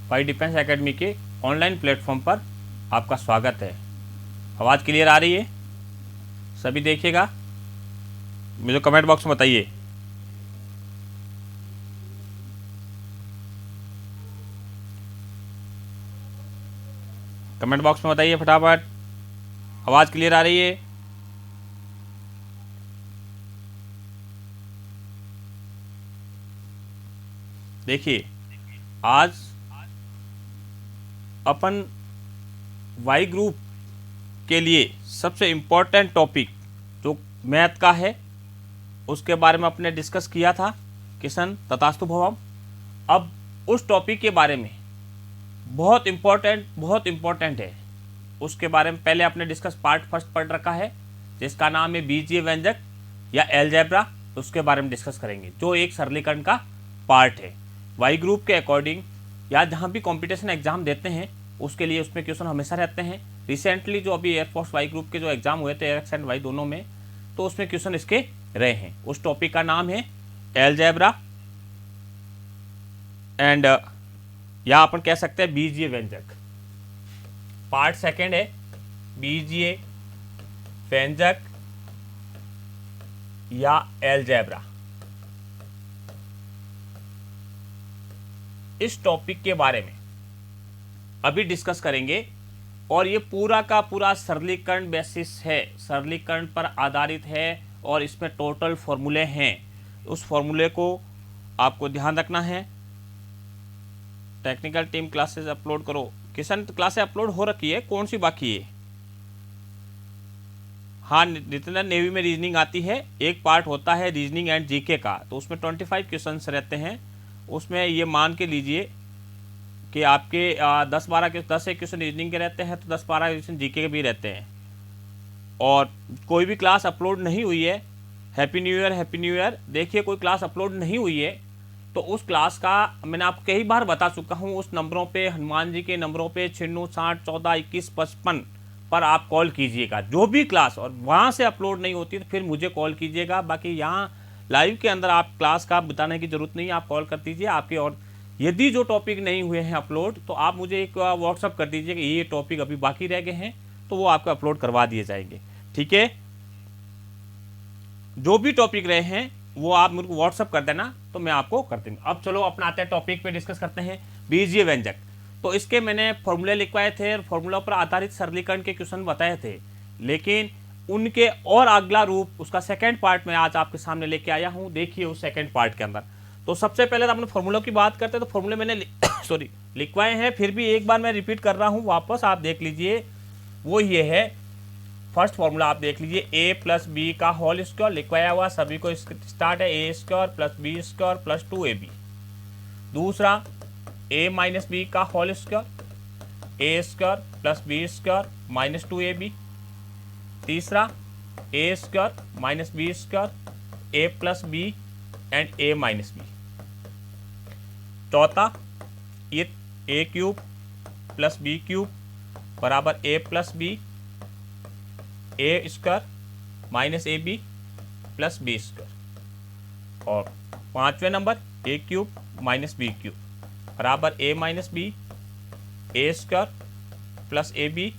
Y defence academy के online platform पर आपका स्वागत है। आवाज़ क्लियर आ रही है? सभी देखिएगा, मुझे कमेंट बॉक्स में बताइए। कमेंट बॉक्स में बताइए फटाफट, आवाज़ क्लियर आ रही है? देखिए, आज अपन वाई ग्रुप के लिए सबसे इम्पोर्टेंट टॉपिक जो मैथ का है उसके बारे में अपने डिस्कस किया था, किशन तथास्तु भवम। अब उस टॉपिक के बारे में बहुत इम्पोर्टेंट है, उसके बारे में पहले अपने डिस्कस पार्ट फर्स्ट पढ़ रखा है जिसका नाम है बीजीय व्यंजक या एलजेब्रा। उसके बारे में डिस्कस करेंगे जो एक सरलीकरण का पार्ट है। वाई ग्रुप के अकॉर्डिंग या जहाँ भी कंपटीशन एग्जाम देते हैं उसके लिए उसमें क्वेश्चन हमेशा रहते हैं। रिसेंटली जो अभी एयरफोर्स वाई ग्रुप के जो एग्जाम हुए थे एक्स एंड वाई दोनों में, तो उसमें क्वेश्चन इसके रहे हैं। उस टॉपिक का नाम है एलजेब्रा एंड या अपन कह सकते हैं बीजीय व्यंजक। पार्ट सेकंड है बीजीय व्यंजक या एलजेब्रा। इस टॉपिक के बारे में अभी डिस्कस करेंगे और ये पूरा का पूरा सरलीकरण बेसिस है, सरलीकरण पर आधारित है और इसमें टोटल फॉर्मूले हैं। उस फॉर्मूले को आपको ध्यान रखना है। टेक्निकल टीम क्लासेस अपलोड करो। किशन क्लासेस अपलोड हो रखी है, कौन सी बाकी है? हाँ, जितना नेवी में रीजनिंग आती है, एक पार्ट होता है रीजनिंग एंड जीके का, तो उसमें 25 क्वेश्चंस रहते हैं। उसमें ये मान के लीजिए कि आपके 10 एक क्वेश्चन रीजनिंग के रहते हैं, तो 10-12 क्वेश्चन जीके के भी रहते हैं। और कोई भी क्लास अपलोड नहीं हुई है, हैप्पी न्यू ईयर। देखिए, कोई क्लास अपलोड नहीं हुई है तो उस क्लास का मैंने आपको कई बार बता चुका हूँ, उस नंबरों पे, हनुमान जी के नंबरों पे 96 60 14 21 55 पर आप कॉल कीजिएगा जो भी क्लास, और वहाँ से अपलोड नहीं होती तो फिर मुझे कॉल कीजिएगा। बाकी यहाँ लाइव के अंदर आप क्लास का बताने की ज़रूरत नहीं है, आप कॉल कर दीजिए आपके। और यदि जो टॉपिक नहीं हुए हैं अपलोड तो आप मुझे एक व्हाट्सअप कर दीजिए कि ये टॉपिक अभी बाकी रह गए हैं, तो वो आपको अपलोड करवा दिए जाएंगे। ठीक है, जो भी टॉपिक रहे हैं वो आप मेरे को व्हाट्सअप कर देना तो मैं आपको कर दूंगा। अब चलो अपना आते हैं टॉपिक पे, डिस्कस करते हैं बीजीय व्यंजक। तो इसके मैंने फॉर्मूले लिखवाए थे और फॉर्मूला पर आधारित सरलीकरण के क्वेश्चन बताए थे, लेकिन उनके और अगला रूप उसका सेकंड पार्ट में आज आपके सामने लेके आया हूं। देखिए उस सेकंड पार्ट के अंदर तो सबसे पहले तो अपने फॉर्मूलों की बात करते हैं। तो फॉर्मूले मैंने लिखवाए हैं, फिर भी एक बार मैं रिपीट कर रहा हूँ, वापस आप देख लीजिए। वो ये है, फर्स्ट फॉर्मूला आप देख लीजिए, ए प्लस बी का होल स्क्वायर लिखवाया हुआ सभी को, स्टार्ट है A square plus B square plus 2ab। दूसरा ए माइनस बी का whole square, A square plus B square minus 2ab। तीसरा A square minus B square, A plus B and A minus B. चौथा ये A cube plus B cube बराबर A plus B, A square minus A B plus B square. और पांचवें number A cube minus B cube बराबर A minus B, A square plus A B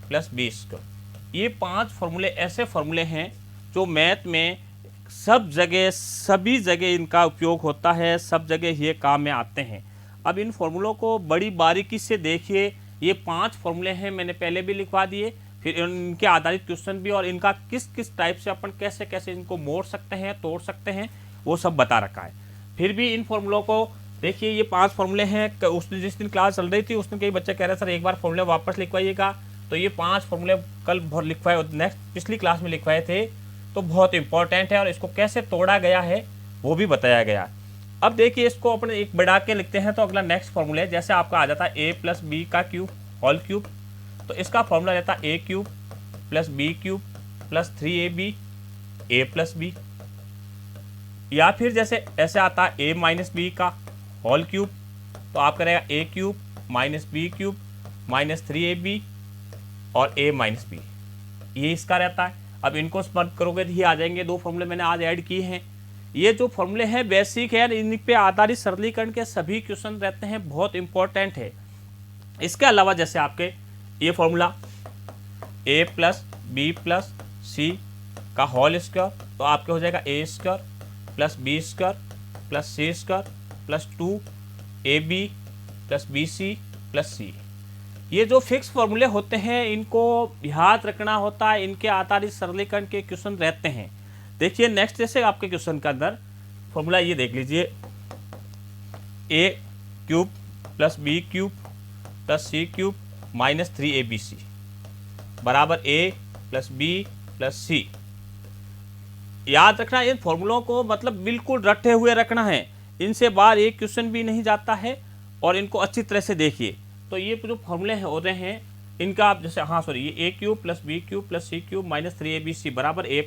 plus B square. ये 5 फॉर्मूले ऐसे फॉर्मूले हैं जो मैथ में सब जगह, सभी जगह इनका उपयोग होता है, सब जगह ये काम में आते हैं। अब इन फॉर्मूलों को बड़ी बारीकी से देखिए। ये 5 फॉर्मूले हैं, मैंने पहले भी लिखवा दिए, फिर इनके आधारित क्वेश्चन भी, और इनका किस किस टाइप से अपन कैसे कैसे इनको मोड़ सकते हैं, तोड़ सकते हैं, वो सब बता रखा है। फिर भी इन फॉर्मूलों को देखिए, ये 5 फॉर्मूले हैं। उस दिन जिस दिन क्लास चल रही थी उस दिन कई बच्चे कह रहे सर एक बार फॉर्मूले वापस लिखवाइएगा, तो ये 5 फॉर्मूले कल बहुत लिखवाए, नेक्स्ट पिछली क्लास में लिखवाए थे, तो बहुत इंपॉर्टेंट है और इसको कैसे तोड़ा गया है वो भी बताया गया। अब देखिए, इसको अपने एक बढ़ा के लिखते हैं तो अगला नेक्स्ट फॉर्मूले जैसे आपका आ जाता है ए प्लस बी का क्यूब होल क्यूब, तो इसका फॉर्मूला रहता है A cube plus B cube plus 3ab A plus B. या फिर जैसे ऐसे आता है ए माइनस बी का होल क्यूब, तो आप करेगा A cube minus B cube minus 3ab और ए माइनस बी, ये इसका रहता है। अब इनको स्मर्ट करोगे तो ये आ जाएंगे। 2 फॉर्मूले मैंने आज ऐड किए हैं, ये जो फॉर्मूले हैं बेसिक है, इन पे आधारित सरलीकरण के सभी क्वेश्चन रहते हैं, बहुत इंपॉर्टेंट है। इसके अलावा जैसे आपके ये formula a plus B plus C का होल स्क्वायर, तो आपके हो जाएगा A square plus B square plus C square plus 2ab plus B C plus C. ये जो फिक्स फॉर्मूले होते हैं इनको याद रखना होता है, इनके आधारित सरलीकरण के क्वेश्चन रहते हैं। देखिए नेक्स्ट जैसे आपके क्वेश्चन के अंदर फॉर्मूला ये देख लीजिए, a cube plus B cube plus C cube minus 3abc बराबर a plus B plus C. याद रखना इन फॉर्मूलों को, मतलब बिल्कुल रटे हुए रखना है, इनसे बाहर एक क्वेश्चन भी नहीं जाता है, और इनको अच्छी तरह से देखिए। तो ये जो फॉर्मूले हो रहे हैं इनका आप जैसे ये A cube plus B cube plus C cube minus 3abc बराबर A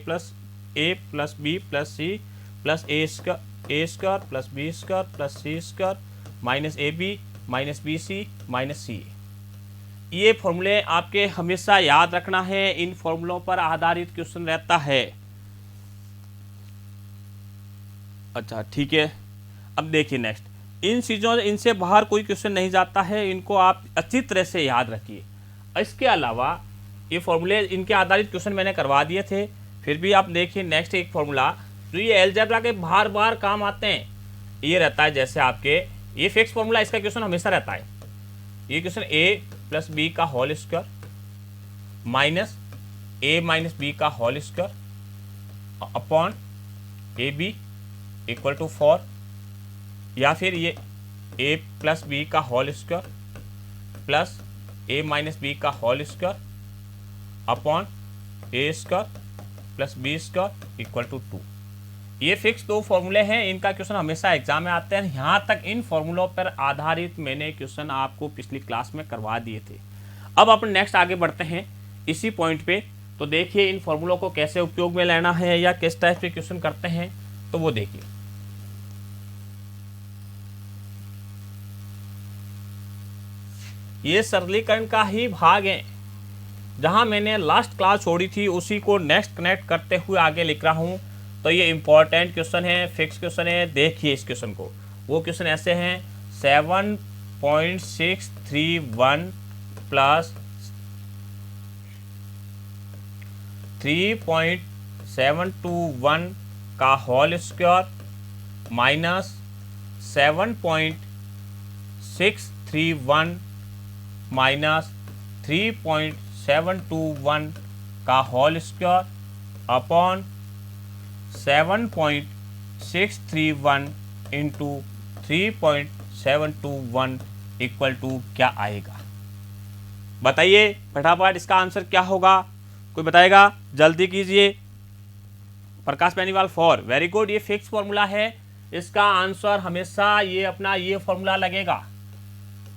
plus B plus C plus A square plus B square plus C square minus A B minus B C minus C. ये फॉर्मूले आपके हमेशा याद रखना है, इन फॉर्मूलों पर आधारित क्वेश्चन रहता है। अच्छा ठीक है, अब देखिए नेक्स्ट, इन चीज़ों इनसे बाहर कोई क्वेश्चन नहीं जाता है, इनको आप अच्छी तरह से याद रखिए। इसके अलावा ये फॉर्मूले इनके आधारित क्वेश्चन मैंने करवा दिए थे, फिर भी आप देखिए नेक्स्ट एक फॉर्मूला जो ये अलजेब्रा के बार बार काम आते हैं, ये रहता है जैसे आपके ये फिक्स फॉर्मूला, इसका क्वेश्चन हमेशा रहता है। ये क्वेश्चन a प्लस बी का whole square minus a minus B का whole square upon A B equal to 4, या फिर ये a प्लस बी का whole square plus a minus B का whole square upon a square plus B square equal to 2। ये fix दो फॉर्मूले हैं, इनका क्वेश्चन हमेशा एग्जाम में आते हैं। यहाँ तक इन फॉर्मूलों पर आधारित मैंने क्वेश्चन आपको पिछली क्लास में करवा दिए थे। अब अपन नेक्स्ट आगे बढ़ते हैं इसी पॉइंट पे। तो देखिए इन फॉर्मूलों को कैसे उपयोग में लेना है या किस टाइप के क्वेश्चन करते हैं, तो वो देखिए। ये सरलीकरण का ही भाग है, जहां मैंने लास्ट क्लास छोड़ी थी उसी को नेक्स्ट कनेक्ट करते हुए आगे लिख रहा हूं। तो ये इंपॉर्टेंट क्वेश्चन है, फिक्स क्वेश्चन है। देखिए इस क्वेश्चन को, वो क्वेश्चन ऐसे हैं 7.631 प्लस 3.721 का होल स्क्वायर माइनस 7.631 माइनस 3.721 का whole square upon 7.631 into 3.721 equal to क्या आएगा? बताइए फटाफट, इसका आंसर क्या होगा? कोई बताएगा? जल्दी कीजिए। प्रकाश बेनीवाल 4, वेरी गुड। ये फिक्स फॉर्मूला है, इसका आंसर हमेशा ये अपना ये फॉर्मूला लगेगा।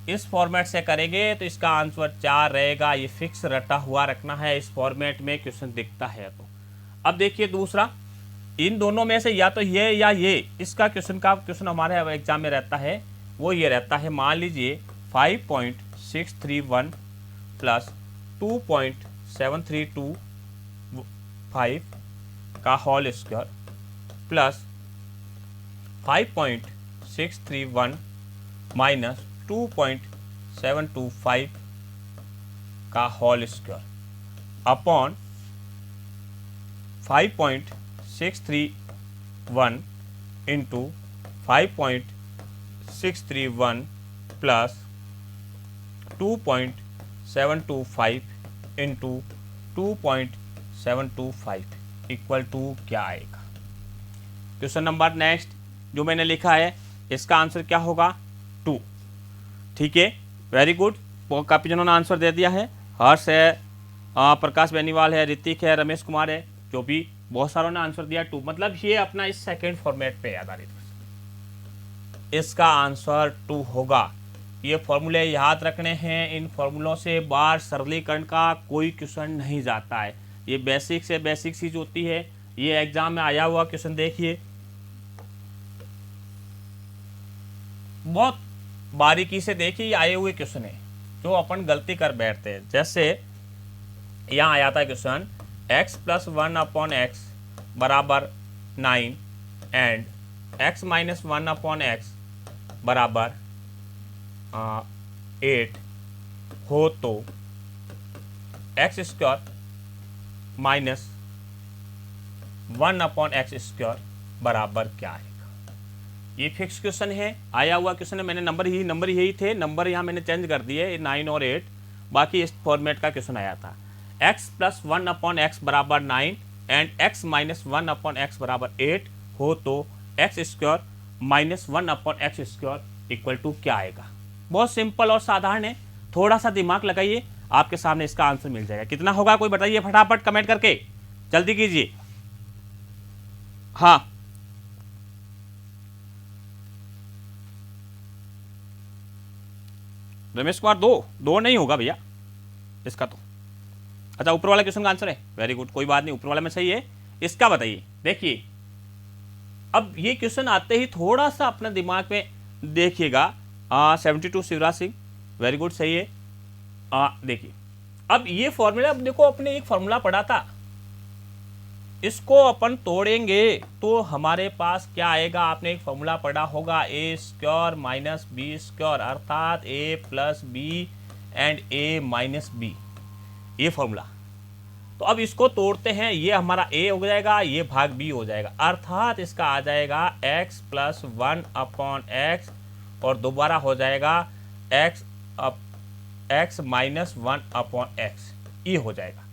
इस फॉर्मेट से करेंगे तो इसका आंसर 4 रहेगा। ये फिक्स रटा हुआ रखना है, इस फॉर्मेट में क्वेश्चन दिखता है। तो अब देखिए दूसरा, इन दोनों में से या तो ये या ये, इसका क्वेश्चन हमारे एग्जाम में रहता है, वो ये रहता है। मान लीजिए 5.631 प्लस 2.7325 का होल स्क्वायर प्लस 5.631 माइनस 2.725 का whole square upon 5.631 into 5.631 plus 2.725 into 2.725 equal to क्या आएगा? क्वेश्चन नंबर नेक्स्ट जो मैंने लिखा है, इसका आंसर क्या होगा? 2। ठीक है, वेरी गुड। काफ़ी जनों ने आंसर दे दिया है। हर्ष है, प्रकाश बेनीवाल है, ऋतिक है, रमेश कुमार है, जो भी बहुत सारों ने आंसर दिया 2। मतलब ये अपना इस सेकेंड फॉर्मेट पे आधारित, इसका आंसर 2 होगा। ये फॉर्मूले याद रखने हैं, इन फॉर्मूलों से बाहर सरलीकरण का कोई क्वेश्चन नहीं जाता है। ये बेसिक से बेसिक चीज होती है। ये एग्जाम में आया हुआ क्वेश्चन देखिए, बहुत बारीकी से देखिए। ये आए हुए क्वेश्चन है जो अपन गलती कर बैठते हैं। जैसे यहाँ आया था क्वेश्चन x + 1/x बराबर 9 and x minus 1 upon X बराबर 8 हो तो X square minus 1 upon X square बराबर क्या आएगा। ये फिक्स क्वेश्चन है, आया हुआ क्वेश्चन है। मैंने नंबर यही थे, नंबर यहाँ मैंने चेंज कर दिए 9 और 8, बाकी इस फॉर्मेट का क्वेश्चन आया था। x प्लस 1 अपॉन एक्स बराबर 9 and x minus 1 upon X बराबर 8 हो तो X square minus 1 upon X square equal to क्या आएगा। बहुत सिंपल और साधारण है, थोड़ा सा दिमाग लगाइए, आपके सामने इसका आंसर मिल जाएगा। कितना होगा कोई बताइए फटाफट कमेंट करके, जल्दी कीजिए। हाँ, रमेश कुमार दो नहीं होगा भैया इसका तो। अच्छा, ऊपर वाला क्वेश्चन का आंसर है, वेरी गुड, कोई बात नहीं, ऊपर वाला में सही है। इसका बताइए। देखिए अब ये क्वेश्चन आते ही थोड़ा सा अपने दिमाग में देखिएगा। 72 शिवराज सिंह, वेरी गुड, सही है। देखिए अब ये फॉर्मूला, अब देखो अपने एक फॉर्मूला पढ़ा था, इसको अपन तोड़ेंगे तो हमारे पास क्या आएगा। आपने एक फॉर्मूला पढ़ा होगा, A square minus B square, अर्थात A plus B and A minus B, ये फॉर्मूला। तो अब इसको तोड़ते हैं, ये हमारा ए हो जाएगा, ये भाग बी हो जाएगा, अर्थात इसका आ जाएगा x प्लस 1 अपॉन एक्स और दोबारा हो जाएगा x माइनस 1 अपॉन एक्स, ये हो जाएगा।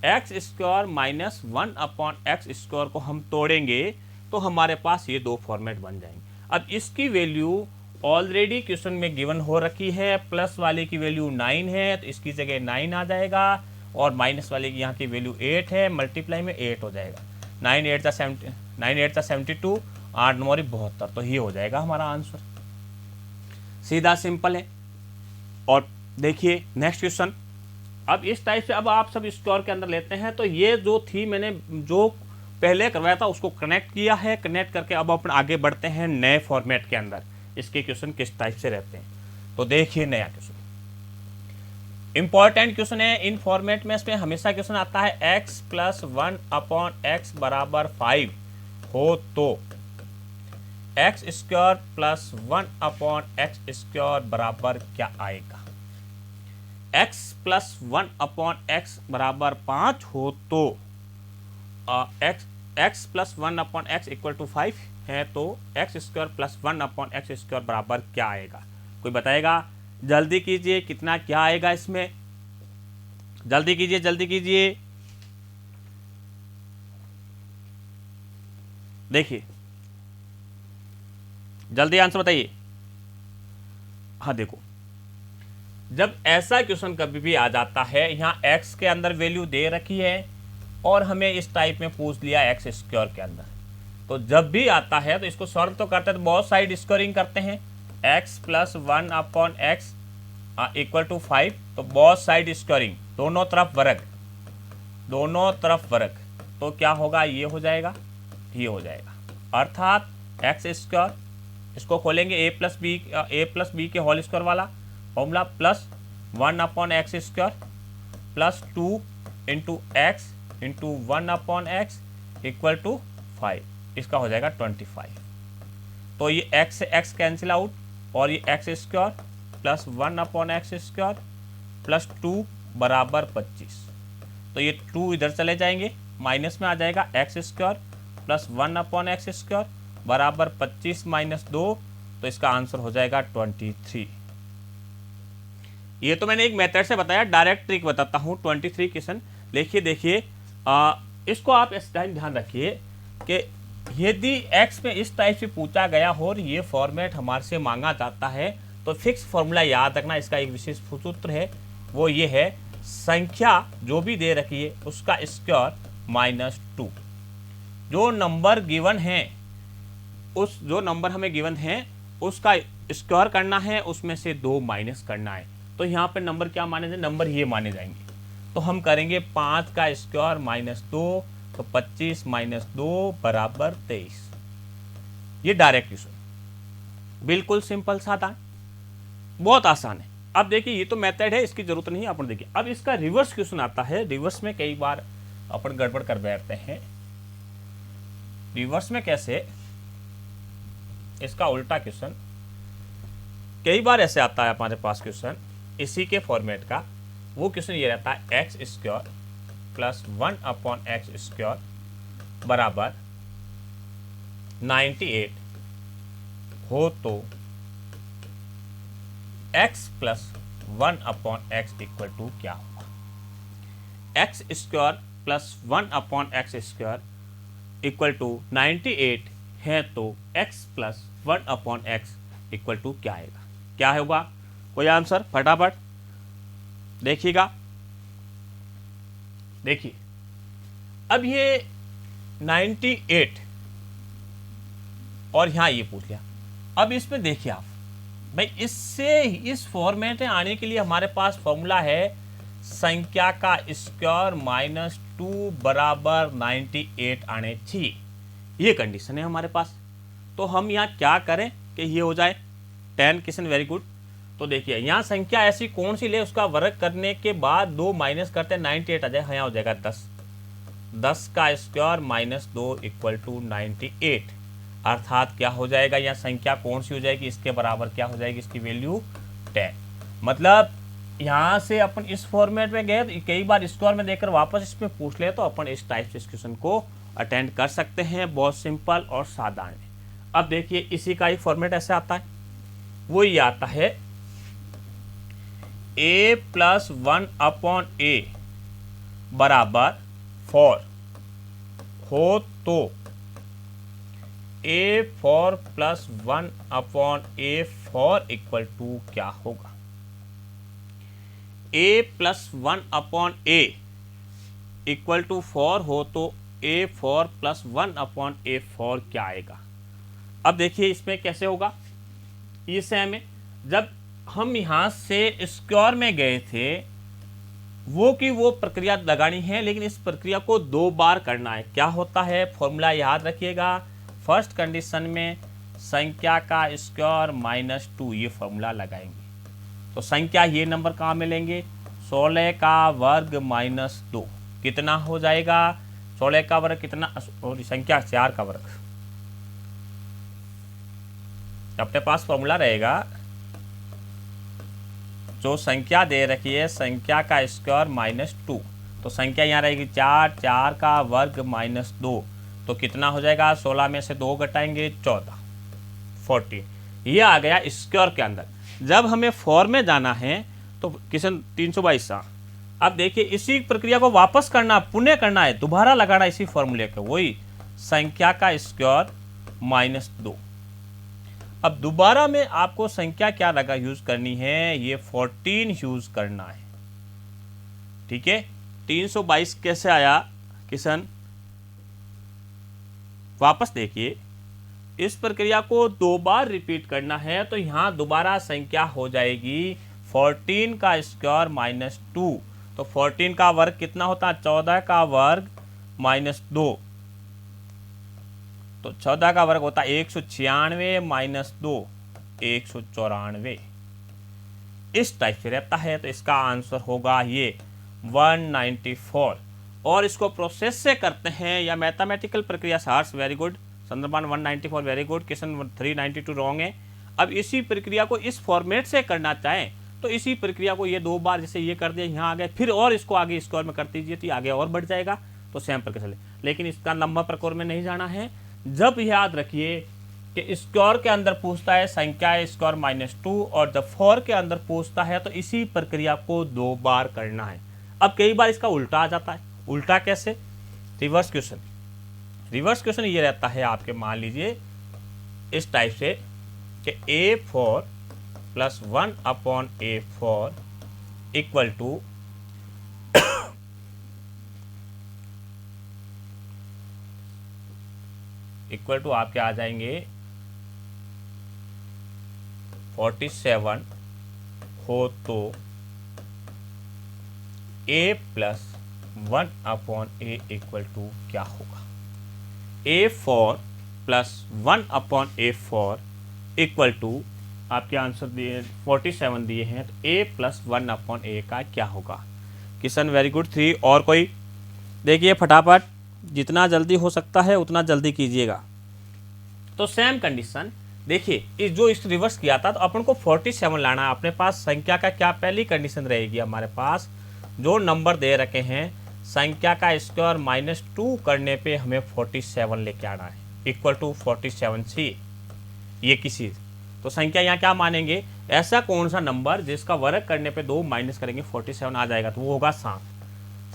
X square minus 1 upon X square को हम तोड़ेंगे तो हमारे पास ये दो फॉर्मेट बन जाएंगे। अब इसकी वैल्यू ऑलरेडी क्वेश्चन में गिवन हो रखी है, प्लस वाले की वैल्यू 9 है तो इसकी जगह 9 आ जाएगा, और माइनस वाले की यहाँ की वैल्यू 8 है, मल्टीप्लाई में 8 हो जाएगा। 9 8 72, 8 9 72, तो ये हो जाएगा हमारा आंसर। सीधा सिंपल है। और देखिए नेक्स्ट क्वेश्चन, अब इस टाइप से अब आप सब स्क्वायर के अंदर लेते हैं, तो ये जो थी मैंने जो पहले करवाया था उसको कनेक्ट किया है, कनेक्ट करके अब अपन आगे बढ़ते हैं नए फॉर्मेट के अंदर, इसके क्वेश्चन किस टाइप से रहते हैं। तो देखिए नया क्वेश्चन, इंपॉर्टेंट क्वेश्चन है इन फॉर्मेट में, इसमें हमेशा क्वेश्चन आता है x प्लस 1 अपॉन एक्स बराबर 5 हो तो X square plus 1 upon X square बराबर क्या आएगा। x प्लस 1 अपॉन एक्स बराबर 5 हो तो x plus 1 upon X equal to 5 है, तो X square plus 1 upon X square बराबर क्या आएगा। कोई बताएगा, जल्दी कीजिए, कितना क्या आएगा इसमें, जल्दी कीजिए जल्दी कीजिए। देखिए जल्दी आंसर बताइए। हाँ देखो, जब ऐसा क्वेश्चन कभी भी आ जाता है, यहाँ x के अंदर वैल्यू दे रखी है और हमें इस टाइप में पूछ लिया एक्स स्क्वायर के अंदर, तो जब भी आता है तो इसको सॉल्व तो करते हैं, तो बहुत साइड स्क्वायरिंग करते हैं। x plus 1 upon X equal to 5, तो बहुत साइड स्क्वायरिंग, दोनों तरफ वर्ग, दोनों तरफ वर्ग, तो क्या होगा, ये हो जाएगा, ये हो जाएगा, अर्थात एक्स स्क्वायर, इसको खोलेंगे ए प्लस बी के होल स्क्वायर वाला formula, plus 1 upon X square plus 2 into X into 1 upon X equal to 5, इसका हो जाएगा 25। तो ये x से x कैंसिल आउट, और ये x square plus 1 upon X square plus 2 बराबर 25, तो ये 2 इधर चले जाएंगे, माइनस में आ जाएगा x square plus 1 upon X square बराबर 25 माइनस 2, तो इसका आंसर हो जाएगा 23। ये तो मैंने एक मेथड से बताया, डायरेक्ट ट्रिक बताता हूँ। 23 क्वेश्चन देखिए, इसको आप इस टाइम ध्यान रखिए कि यदि x में इस टाइप से पूछा गया हो और ये फॉर्मेट हमारे से मांगा जाता है, तो फिक्स फॉर्मूला याद रखना, इसका एक विशेष सूत्र है, वो ये है, संख्या जो भी दे रखी है उसका स्क्वायर माइनस 2। जो नंबर गिवन है, उस जो नंबर हमें गिवन है उसका स्क्वायर करना है, उसमें से 2 माइनस करना है। तो यहाँ पे नंबर क्या माने जाए, नंबर ये माने जाएंगे, तो हम करेंगे 5 का स्क्वायर माइनस 2, तो 25 माइनस 2 बराबर 23। ये डायरेक्ट क्वेश्चन, बिल्कुल सिंपल साधा, बहुत आसान है। अब देखिए ये तो मेथड है, इसकी जरूरत नहीं है। अपन देखिए अब इसका रिवर्स क्वेश्चन आता है। रिवर्स में कई बार अपन गड़बड़ कर बैठते हैं। रिवर्स में कैसे, इसका उल्टा क्वेश्चन, कई बार ऐसे आता है हमारे पास क्वेश्चन इसी के फॉर्मेट का। वो क्वेश्चन ये रहता है एक्स स्क्वायर प्लस 1/x² बराबर 98 हो तो x plus 1/x equal to क्या होगा। X square plus 1/x² equal to 98 है तो x plus 1/x equal to क्या आएगा, क्या होगा? कोई आंसर फटाफट देखिएगा। देखिए अब ये 98 और यहाँ ये पूछ लिया। अब इसमें देखिए आप भाई, इससे इस फॉर्मेट में आने के लिए हमारे पास फॉर्मूला है संख्या का स्क्वायर माइनस 2 बराबर 98 आने चाहिए, ये कंडीशन है हमारे पास। तो हम यहाँ क्या करें कि ये हो जाए 10 क्वेश्चन, वेरी गुड। तो देखिए यहाँ संख्या ऐसी कौन सी ले, उसका वर्ग करने के बाद 2 माइनस करते हैं 98 आ जाए, यहाँ हो जाएगा 10। 10 का स्क्वायर माइनस 2 इक्वल टू 98, अर्थात क्या हो जाएगा, यहाँ संख्या कौन सी हो जाएगी, इसके बराबर क्या हो जाएगी, इसकी वैल्यू 10। मतलब यहाँ से अपन इस फॉर्मेट में गए, कई बार स्क्वायर में देकर वापस इसमें पूछ ले तो अपन इस टाइप से इस क्वेश्चन को अटेंड कर सकते हैं, बहुत सिंपल और साधारण। अब देखिए इसी का एक फॉर्मेट ऐसे आता है, वो ये आता है a प्लस 1/a बराबर 4 हो तो a4 plus 1/a4 equal to क्या होगा। a plus 1/a equal to 4 हो तो a4 प्लस 1/a4 क्या आएगा। अब देखिए इसमें कैसे होगा, इसे हमें जब हम यहाँ से स्क्वायर में गए थे वो की वो प्रक्रिया लगानी है, लेकिन इस प्रक्रिया को 2 बार करना है। क्या होता है फॉर्मूला याद रखिएगा, फर्स्ट कंडीशन में संख्या का स्क्वायर माइनस 2 ये फॉर्मूला लगाएंगे तो संख्या ये नंबर कहाँ मिलेंगे, 16 का वर्ग माइनस 2 कितना हो जाएगा, 16 का वर्ग कितना, और संख्या 4 का वर्ग। अपने पास फॉर्मूला रहेगा, जो संख्या दे रखी है संख्या का स्क्वायर माइनस 2, तो संख्या यहाँ रहेगी 4, 4 का वर्ग माइनस 2 तो कितना हो जाएगा, 16 में से 2 घटाएंगे 14, 14 ये आ गया स्क्वायर के अंदर। जब हमें फॉर्म में जाना है तो क्वेश्चन 322। अब देखिए इसी प्रक्रिया को वापस करना, पुनः करना है, दोबारा लगाना इसी फॉर्मूले को, वही संख्या का स्क्वायर माइनस 2। अब दोबारा में आपको संख्या क्या लगा यूज करनी है, ये 14 यूज करना है, ठीक है। 322 कैसे आया किशन, वापस देखिए इस प्रक्रिया को 2 बार रिपीट करना है तो यहां दोबारा संख्या हो जाएगी 14 का स्क्वायर माइनस 2, तो 14 का वर्ग कितना होता है, 14 का वर्ग माइनस 2, तो 14 का वर्ग होता है 196 माइनस 2 194, इस टाइप से रहता है। तो इसका आंसर होगा ये 194। और इसको प्रोसेस से करते हैं या मैथमेटिकल प्रक्रिया सार्स, वेरी गुड, संदर्भान 194 वेरी गुड, क्वेश्चन 392 रॉन्ग है। अब इसी प्रक्रिया को इस फॉर्मेट से करना चाहें तो इसी प्रक्रिया को ये 2 बार जैसे ये कर दिया यहाँ आ गए, फिर और इसको आगे स्क्वायर में कर दीजिए तो आगे और बढ़ जाएगा, तो सेम प्रक्रिया चले। लेकिन इसका लंबा प्रक्रिया में नहीं जाना है। जब याद रखिए कि स्क्वायर के अंदर पूछता है संख्या स्क्वायर माइनस 2 और जब 4 के अंदर पूछता है तो इसी प्रक्रिया को 2 बार करना है। अब कई बार इसका उल्टा आ जाता है, उल्टा कैसे, रिवर्स क्वेश्चन। रिवर्स क्वेश्चन ये रहता है आपके, मान लीजिए इस टाइप से कि a4 plus 1/a4 equal to आपके आ जाएंगे 47 हो तो a plus 1/a equal to क्या होगा। a4 plus 1/a4 equal to आपके आंसर दिए 47 दिए हैं, तो a प्लस 1/a का क्या होगा। Kishan very good 3। और कोई देखिए फटाफट, जितना जल्दी हो सकता है उतना जल्दी कीजिएगा। तो सेम कंडीशन देखिए इस रिवर्स किया था तो अपन को 47 लाना है। अपने पास संख्या का क्या पहली कंडीशन रहेगी, हमारे पास जो नंबर दे रखे हैं संख्या का स्क्वायर -2 करने पे हमें 47 लेके आना है, इक्वल टू 47 सी ये किसी। तो संख्या यहाँ क्या मानेंगे, ऐसा कौन सा नंबर जिसका वर्ग करने पे 2 माइनस करेंगे 47 आ जाएगा, तो वो होगा 7।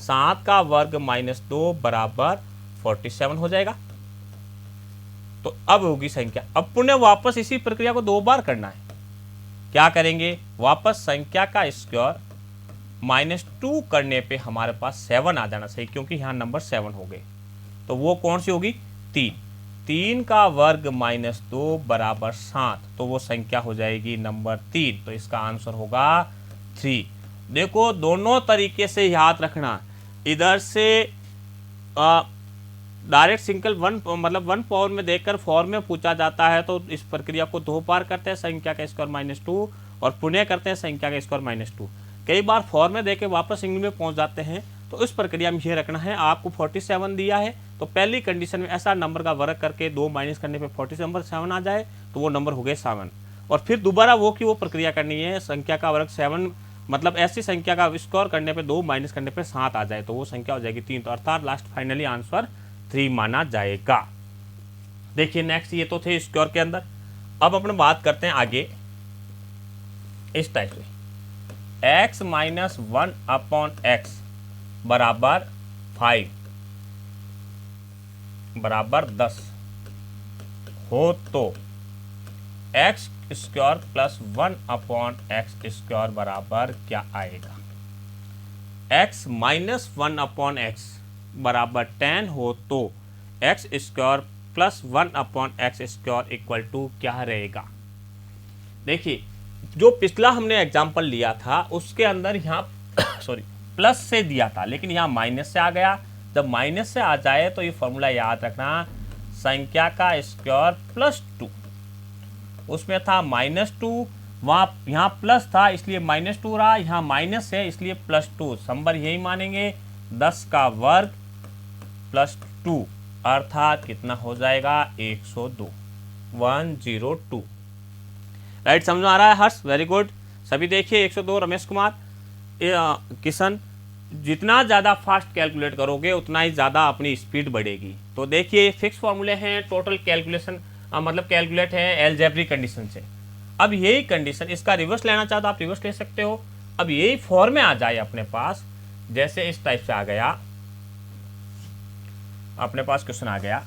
7 का वर्ग -2 बराबर 47 हो जाएगा। तो अब होगी संख्या, अब पुनः वापस इसी प्रक्रिया को 2 बार करना है। क्या करेंगे, वापस संख्या का स्क्वायर -2 करने पे हमारे पास 7 आ जाना चाहिए, क्योंकि यहाँ नंबर 7 हो गए। तो वो कौन सी होगी, 3। 3 का वर्ग -2 बराबर 7, तो वो संख्या हो जाएगी नंबर 3। तो इसका आंसर होगा 3। देखो दोनों तरीके से याद रखना, इधर से डायरेक्ट सिंगल वन पावर में देखकर फॉर्म में पूछा जाता है तो इस प्रक्रिया को 2 बार करते हैं, संख्या का स्क्वायर -2 और पुनः करते हैं संख्या का स्क्वायर -2। कई बार फॉर्म में देके वापस सिंगल में पहुंच जाते हैं, तो इस प्रक्रिया में ये रखना है। आपको 47 दिया है तो पहली कंडीशन में ऐसा नंबर का वर्ग करके 2 माइनस करने पे 47 आ जाए तो वो नंबर हो गए 7। और फिर दोबारा वो प्रक्रिया करनी है, संख्या का वर्ग 7 मतलब ऐसी संख्या का स्क्वायर करने पे 2 माइनस करने पे 7 आ जाए तो वो संख्या हो जाएगी 3। तो अर्थात लास्ट फाइनली आंसर 3 माना जाएगा। देखिए नेक्स्ट ये तो थे स्क्वायर के अंदर। अब अपन बात करते हैं आगे इस टाइप से, x - 1/x बराबर 5 बराबर 10 हो तो x square plus 1/x square बराबर क्या आएगा। x - 1/x बराबर 10 हो तो x square plus 1/x square equal to क्या रहेगा। देखिए जो पिछला हमने एग्जाम्पल लिया था उसके अंदर यहाँ सॉरी प्लस से दिया था, लेकिन यहाँ माइनस से आ गया। जब माइनस से आ जाए तो ये फॉर्मूला याद रखना, संख्या का स्क्वायर प्लस 2, उसमें था -2, वहाँ यहाँ प्लस था इसलिए -2 रहा, यहाँ माइनस है इसलिए +2। नंबर यही मानेंगे 10 का वर्ग प्लस 2 अर्थात कितना हो जाएगा 102, 102। राइट, समझ में आ रहा है हर्ष, वेरी गुड। सभी देखिए 102 रमेश कुमार किशन, जितना ज़्यादा फास्ट कैलकुलेट करोगे उतना ही ज़्यादा अपनी स्पीड बढ़ेगी। तो देखिए फिक्स फॉर्मूले हैं, टोटल कैलकुलेशन मतलब कैलकुलेट है एलजेब्रिक कंडीशन से। अब यही कंडीशन इसका रिवर्स लेना चाहो तो आप रिवर्स ले सकते हो। अब यही फॉर्म में आ जाए अपने पास, जैसे इस टाइप से आ गया अपने पास क्वेश्चन आ गया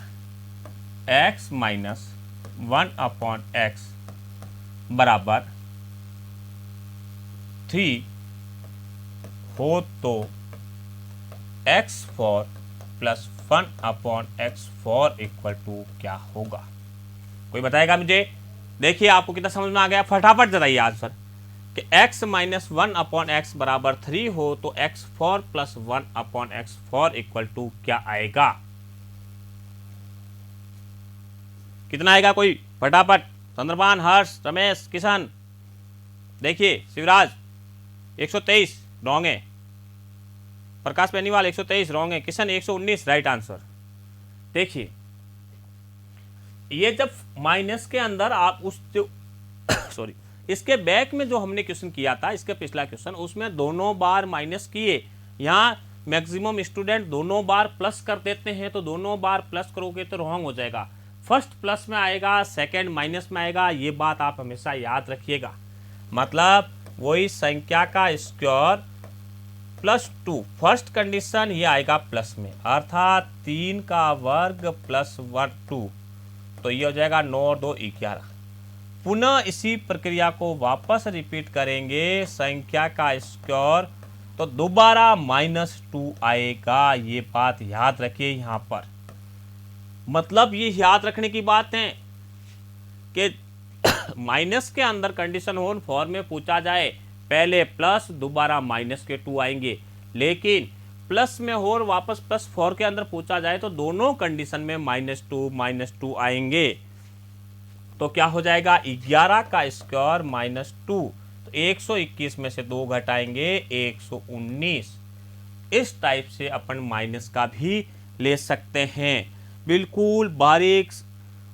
x - 1/x बराबर 3 हो तो x4 plus 1/x4 equal to क्या होगा। कोई बताएगा मुझे। देखिए आपको कितना समझ में आ गया, फटाफट बताइए आंसर कि x - 1/x बराबर 3 हो तो x4 plus 1/x4 equal to क्या आएगा। कितना आएगा कोई फटाफट, चंद्रपान, हर्ष, रमेश, किशन। देखिए शिवराज 123 रॉन्ग है, प्रकाश बेनीवाल 123 रॉन्ग है, किशन 119 राइट आंसर। देखिए ये जब माइनस के अंदर आप उस जो सॉरी इसके बैक में जो हमने क्वेश्चन किया था, इसके पिछला क्वेश्चन, उसमें दोनों बार माइनस किए। यहाँ मैक्सिमम स्टूडेंट दोनों बार प्लस कर देते हैं, तो दोनों बार प्लस करोगे तो रॉन्ग हो जाएगा। फर्स्ट प्लस में आएगा, सेकंड माइनस में आएगा, ये बात आप हमेशा याद रखिएगा। मतलब वही संख्या का स्क्वायर +2, फर्स्ट कंडीशन ये आएगा प्लस में, अर्थात 3 का वर्ग प्लस 2, तो ये हो जाएगा 9 और 2 11। पुनः इसी प्रक्रिया को वापस रिपीट करेंगे, संख्या का स्क्वायर तो दोबारा -2 आएगा। ये बात याद रखिए यहाँ पर। मतलब ये याद रखने की बात है कि माइनस के अंदर कंडीशन हो फॉर्म में पूछा जाए, पहले प्लस दोबारा माइनस के 2 आएंगे, लेकिन प्लस में हो और वापस +4 के अंदर पूछा जाए तो दोनों कंडीशन में -2 आएंगे। तो क्या हो जाएगा 11 का स्क्वायर -2, तो 121 में से 2 घटाएंगे 119। इस टाइप से अपन माइनस का भी ले सकते हैं। बिल्कुल बारीक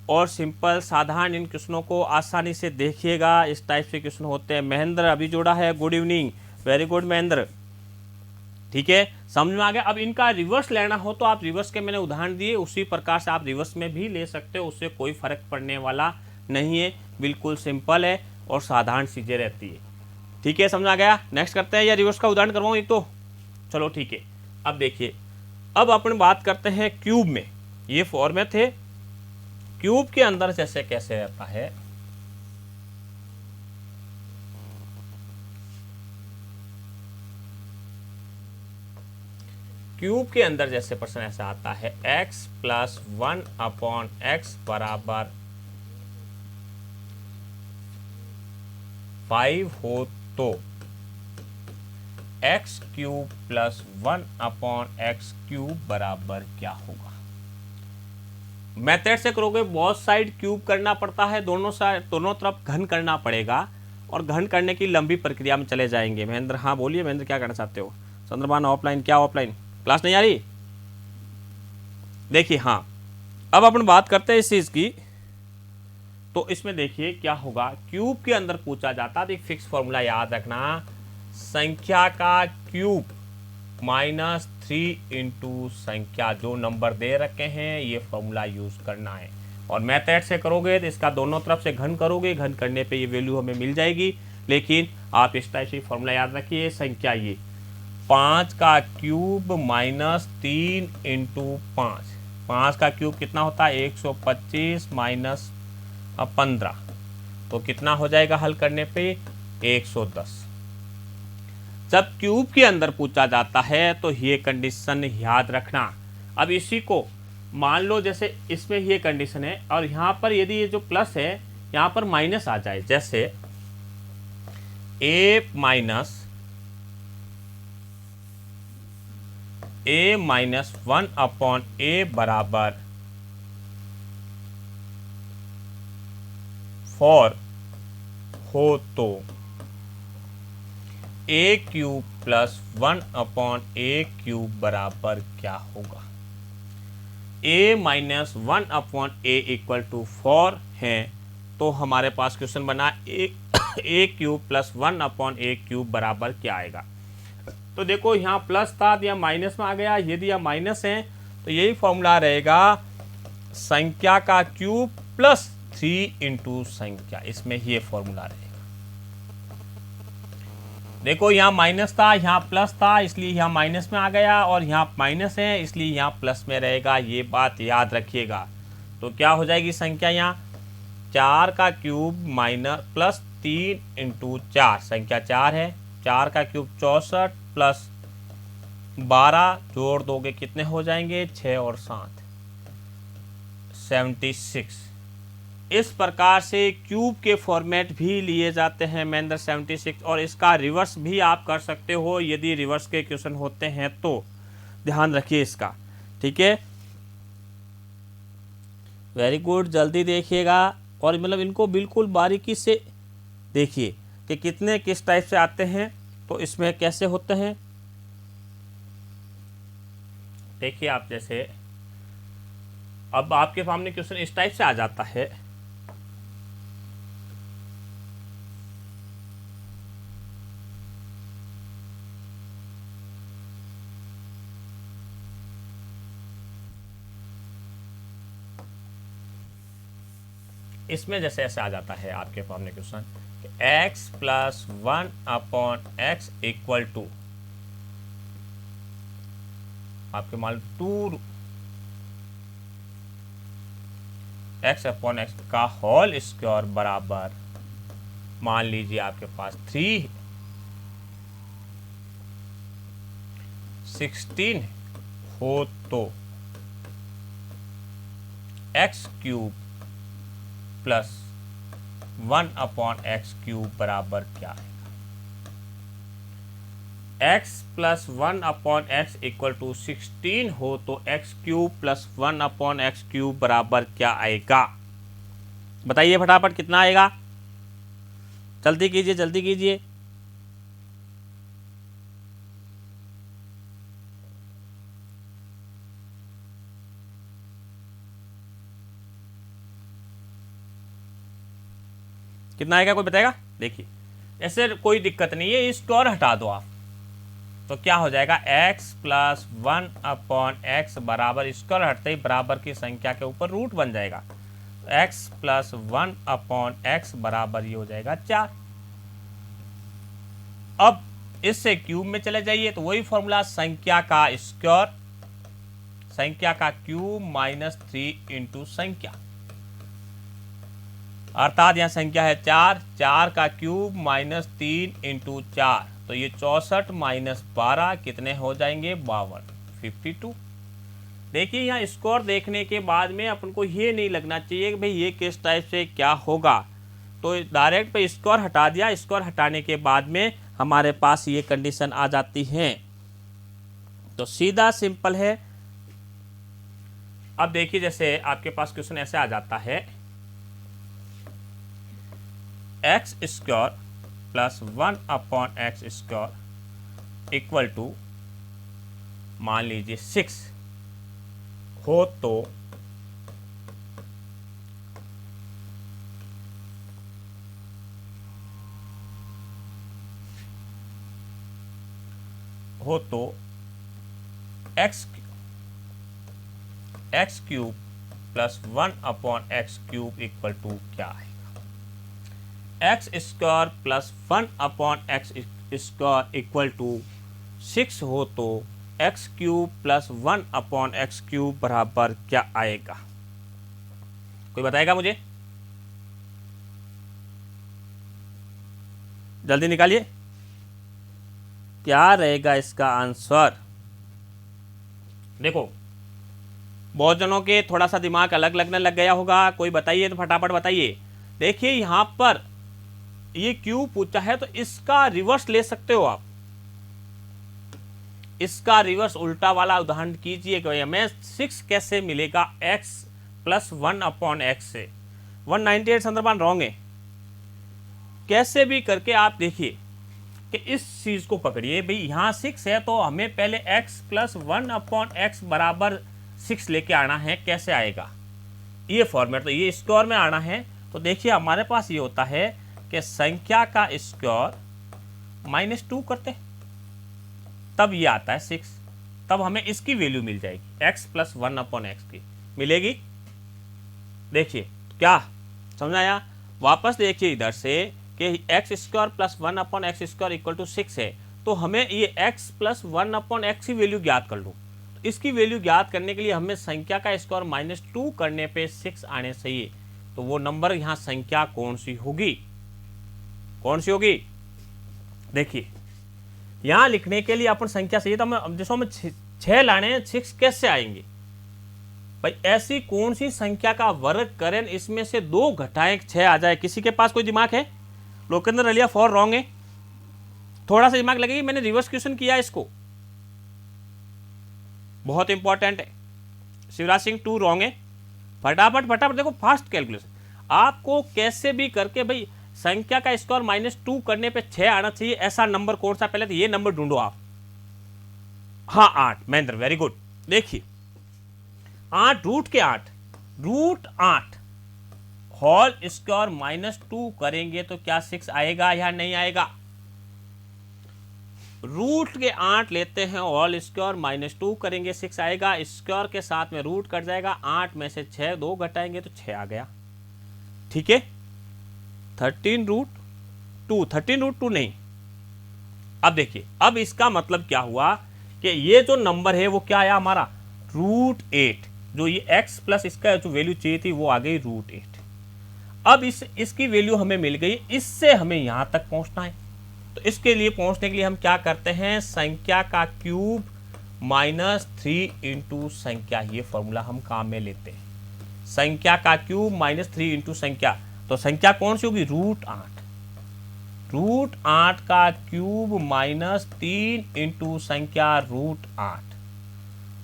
और सिंपल साधारण इन क्वेश्चनों को आसानी से देखिएगा। इस टाइप से क्वेश्चन होते हैं। महेंद्र अभी जुड़ा है, good evening, very good Mahendra. ठीक है, समझ में आ गया। अब इनका रिवर्स लेना हो तो आप रिवर्स के मैंने उदाहरण दिए, उसी प्रकार से आप रिवर्स में भी ले सकते हो, उससे कोई फर्क पड़ने वाला नहीं है, बिल्कुल सिंपल है और साधारण चीजें रहती है। ठीक है, समझ आ गया। नेक्स्ट करते हैं, या रिवर्स का उदाहरण करवाऊँ एक तो, चलो ठीक है। अब देखिए, अब अपन बात करते हैं क्यूब में। ये फॉर्मेट है क्यूब के अंदर जैसे कैसे रहता है। क्यूब के अंदर जैसे प्रश्न ऐसा आता है x प्लस 1/x बराबर 5 हो तो x cube plus 1/x cube बराबर क्या होगा। मेथड से करोगे, बहुत साइड क्यूब करना पड़ता है, दोनों साइड दोनों तरफ घन करना पड़ेगा और घन करने की लंबी प्रक्रिया में चले जाएंगे। महेंद्र, हाँ बोलिए महेंद्र, क्या करना चाहते हो। चंद्रमान ऑफलाइन, क्या ऑफलाइन क्लास नहीं आ रही। देखिए, हाँ अब अपन बात करते हैं इस चीज की। तो इसमें देखिए क्या होगा, क्यूब के अंदर पूछा जाता है, एक फिक्स फॉर्मूला याद रखना, संख्या का क्यूब -3 इंटू संख्या जो नंबर दे रखे हैं, ये फॉर्मूला यूज करना है। और मेथड से करोगे तो इसका दोनों तरफ से घन करोगे, घन करने पे ये वैल्यू हमें मिल जाएगी। लेकिन आप इस टाइप से फॉर्मूला याद रखिए, संख्या ये 5 का क्यूब -3 इंटू 5, 5 का क्यूब कितना होता है 125 माइनस 15, तो कितना हो जाएगा हल करने पे 110। जब क्यूब के अंदर पूछा जाता है तो ये कंडीशन याद रखना। अब इसी को मान लो जैसे इसमें ये कंडीशन है और यहाँ पर यदि ये जो प्लस है यहाँ पर माइनस आ जाए, जैसे a माइनस 1/a बराबर 4 हो तो a cube plus 1/a cube बराबर क्या होगा। a minus 1/a equal to 4 है, तो हमारे पास क्वेश्चन बना a cube plus 1/a cube बराबर क्या आएगा। तो देखो यहाँ प्लस था तो यहाँ माइनस में आ गया, यदि यहाँ माइनस है तो यही फॉर्मूला रहेगा, संख्या का क्यूब प्लस 3 इंटू संख्या, इसमें ये फॉर्मूला रहेगा। देखो यहाँ माइनस था, यहाँ प्लस था, इसलिए यहाँ माइनस में आ गया, और यहाँ माइनस है इसलिए यहाँ प्लस में रहेगा, ये बात याद रखिएगा। तो क्या हो जाएगी संख्या, यहाँ 4 का क्यूब माइनस प्लस 3 इंटू 4, संख्या 4 है, 4 का क्यूब 64 प्लस 12 जोड़ दोगे कितने हो जाएंगे 6 और 7 76। इस प्रकार से क्यूब के फॉर्मेट भी लिए जाते हैं महेंद्र 76, और इसका रिवर्स भी आप कर सकते हो यदि रिवर्स के क्वेश्चन होते हैं तो ध्यान रखिए इसका। ठीक है, वेरी गुड, जल्दी देखिएगा और मतलब इनको बिल्कुल बारीकी से देखिए कि कितने किस टाइप से आते हैं, तो इसमें कैसे होते हैं। देखिए आप, जैसे अब आपके सामने क्वेश्चन इस टाइप से आ जाता है, इसमें जैसे ऐसे आ जाता है आपके सामने question x plus 1/x equal to आपके मान 2 x/x का होल स्क्वायर बराबर मान लीजिए आपके पास 316 हो तो x cube plus 1/x cube बराबर क्या है। x plus 1/x equal to 16 हो तो x cube plus 1/x cube बराबर क्या आएगा, बताइए फटाफट कितना आएगा, जल्दी कीजिए जल्दी कीजिए। कितना आएगा कोई बताएगा? देखिए ऐसे कोई दिक्कत नहीं है, स्क्वायर हटा दो आप तो क्या हो जाएगा x प्लस 1/x बराबर स्क्वायर हटते ही बराबर की संख्या के ऊपर रूट बन जाएगा। तो x प्लस 1/x बराबर ये हो जाएगा 4। अब इससे क्यूब में चले जाइए तो वही फॉर्मूला, संख्या का स्क्वायर, संख्या का क्यूब माइनस 3 इंटू संख्या, अर्थात यहाँ संख्या है 4, 4 का क्यूब माइनस 3 इंटू 4, तो ये 64 माइनस 12 कितने हो जाएंगे? 52, 52। देखिए यहाँ स्कोर देखने के बाद में अपन को ये नहीं लगना चाहिए कि भाई ये किस टाइप से क्या होगा, तो डायरेक्ट पे स्कोर हटा दिया। स्कोर हटाने के बाद में हमारे पास ये कंडीशन आ जाती है, तो सीधा सिंपल है। अब देखिए जैसे आपके पास क्वेश्चन ऐसे आ जाता है, X square plus 1/x square equal to मान लीजिए 6 हो तो X cube plus 1/x cube equal to क्या आएगा? X square plus 1/x square equal to 6 हो तो X cube plus 1/x cube बराबर क्या आएगा? कोई बताएगा मुझे? जल्दी निकालिए, क्या रहेगा इसका आंसर? देखो बहुत जनों के थोड़ा सा दिमाग अलग लगने लग गया होगा, कोई बताइए तो फटाफट बताइए। देखिए यहां पर ये क्यूब पूछा है तो इसका रिवर्स ले सकते हो आप, इसका रिवर्स उल्टा वाला उदाहरण कीजिए कि हमें 6 कैसे मिलेगा x प्लस 1/x से। 198 संदर्भ रॉन्ग है, कैसे भी करके आप देखिए कि इस चीज को पकड़िए। भाई यहाँ 6 है तो हमें पहले x प्लस 1/x बराबर 6 लेके आना है, कैसे आएगा ये फॉर्मेट? तो ये स्क्वायर में आना है, तो देखिए हमारे पास ये होता है कि संख्या का स्क्वायर माइनस 2 करते तब ये आता है 6, तब हमें इसकी वैल्यू मिल जाएगी x प्लस 1/x की मिलेगी। देखिए क्या समझ आया? वापस देखिए इधर से कि X square plus 1/x square equal to 6 है, तो हमें ये x प्लस 1/x की वैल्यू ज्ञात कर लो। तो इसकी वैल्यू ज्ञात करने के लिए हमें संख्या का स्क्वायर माइनस 2 करने पे 6 आने चाहिए, तो वो नंबर यहाँ संख्या कौन सी होगी? कौन सी होगी? देखिए यहां लिखने के लिए अपन संख्या चाहिए, तो हमें जैसे हमें 6 लाने हैं, 6 कैसे आएंगे भाई? ऐसी कौन सी संख्या का वर्ग करें इसमें से 2 घटाएं 6 आ जाए? किसी के पास कोई दिमाग है? लोकेंद्र अलिया फॉर रॉन्ग है, थोड़ा सा दिमाग लगेगी, मैंने रिवर्स क्वेश्चन किया इसको, बहुत इंपॉर्टेंट है। शिवराज सिंह 2 रॉन्ग है, फटाफट फटाफट देखो, फास्ट कैलकुलेशन। आपको कैसे भी करके भाई संख्या का स्क्वायर माइनस 2 करने पे 6 आना चाहिए, ऐसा नंबर कौन सा? पहले तो ये नंबर ढूंढो आप। हाँ 8, महेंद्र वेरी गुड। देखिए 8 रूट के 8, रूट 8 होल स्क्वायर माइनस 2 करेंगे तो क्या 6 आएगा या नहीं आएगा? रूट के 8 लेते हैं, होल स्क्वायर माइनस 2 करेंगे 6 आएगा, स्क्वायर के साथ में रूट कट जाएगा, 8 में से 6 2 घटाएंगे तो 6 आ गया। ठीक है, 13 रूट 2, 13 रूट 2 नहीं। अब देखिए अब इसका मतलब क्या हुआ कि ये जो नंबर है वो क्या आया हमारा? रूट 8, जो ये x प्लस इसका जो वैल्यू चाहिए थी वो आ गई रूट 8। अब इसकी वैल्यू हमें मिल गई, इससे हमें यहां तक पहुंचना है, तो इसके लिए पहुंचने के लिए हम क्या करते हैं? संख्या का क्यूब माइनस 3 इंटू संख्या, ये फॉर्मूला हम काम में लेते हैं। संख्या का क्यूब माइनस 3 इंटू संख्या, तो संख्या कौन सी होगी? रूट 8। रूट 8 का क्यूब माइनस 3 इंटू संख्या रूट 8,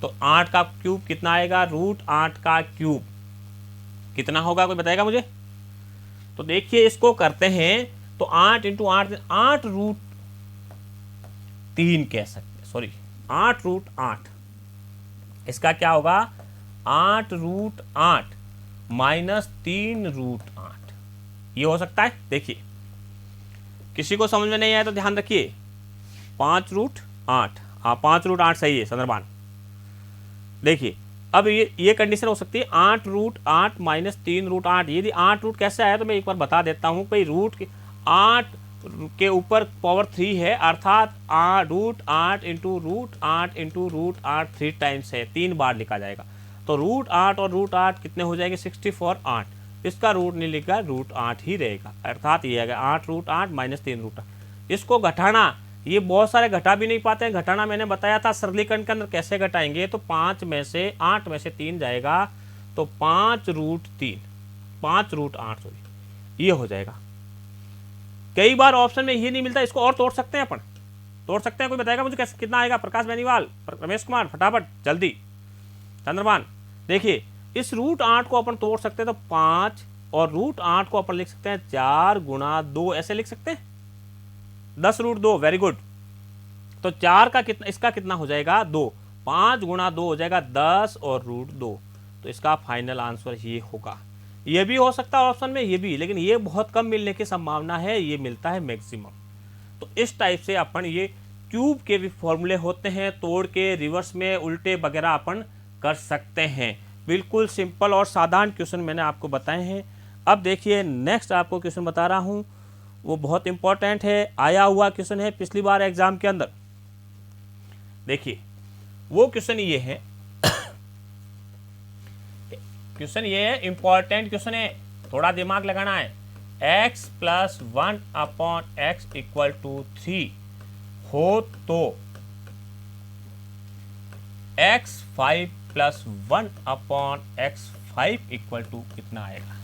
तो 8 का क्यूब कितना आएगा? रूट 8 का क्यूब कितना होगा? कोई बताएगा मुझे? तो देखिए इसको करते हैं, तो 8 इंटू 8, 8 रूट 3 कह सकते हैं, सॉरी 8 रूट 8, इसका क्या होगा? 8 रूट 8 माइनस 3 रूट 8, ये हो सकता है। देखिए, किसी को समझ में नहीं आया तो ध्यान रखिए, 5√8, हाँ 5√8 सही है चंद्रभान। देखिए अब ये कंडीशन हो सकती है 8√8 माइनस 3√8। यदि 8 रूट कैसे आया तो मैं एक बार बता देता हूँ भाई, रूट के 8 के ऊपर पावर 3 है, अर्थात √8 इंटू √8 इंटू √8 3 टाइम्स है, 3 बार लिखा जाएगा। तो √8 और √8 कितने हो जाएंगे, 64, 8। इसका रूट नहीं लिखा, √8 ही रहेगा, अर्थात ये आएगा 8√8 माइनस 3√8। इसको घटाना, ये बहुत सारे घटा भी नहीं पाते हैं, घटाना मैंने बताया था सरलीकरण के अंदर कैसे घटाएंगे। तो 8 में से 3 जाएगा, तो 5√3, 5√8 सॉरी, ये हो जाएगा। कई बार ऑप्शन में ये नहीं मिलता, इसको और तोड़ सकते हैं अपन, तोड़ सकते हैं। कोई बताएगा मुझे कैसे, कितना आएगा? प्रकाश बेनीवाल, रमेश कुमार, फटाफट जल्दी। चंद्रभान, देखिए इस √8 को अपन तोड़ सकते हैं, तो 5 और √8 को अपन लिख सकते हैं 4 गुणा 2, ऐसे लिख सकते हैं 10√2। Very good. तो 4 का कितना, इसका कितना हो जाएगा 2, 5 गुणा 2 हो जाएगा 10 और √2। तो इसका फाइनल आंसर ये होगा। ये भी हो सकता है ऑप्शन में, ये भी, लेकिन ये बहुत कम मिलने की संभावना है, ये मिलता है मैक्सिमम। तो इस टाइप से अपन ये क्यूब के भी फॉर्मूले होते हैं, तोड़ के रिवर्स में उल्टे वगैरह अपन कर सकते हैं। बिल्कुल सिंपल और साधारण क्वेश्चन मैंने आपको बताए हैं। अब देखिए नेक्स्ट आपको क्वेश्चन बता रहा हूं, वो बहुत इंपॉर्टेंट है, आया हुआ क्वेश्चन है पिछली बार एग्जाम के अंदर। देखिए वो क्वेश्चन ये है, क्वेश्चन ये है, इंपॉर्टेंट क्वेश्चन है, थोड़ा दिमाग लगाना है। x + 1/x = 3 हो तो x 5 + 1/x 5 = कितना आएगा?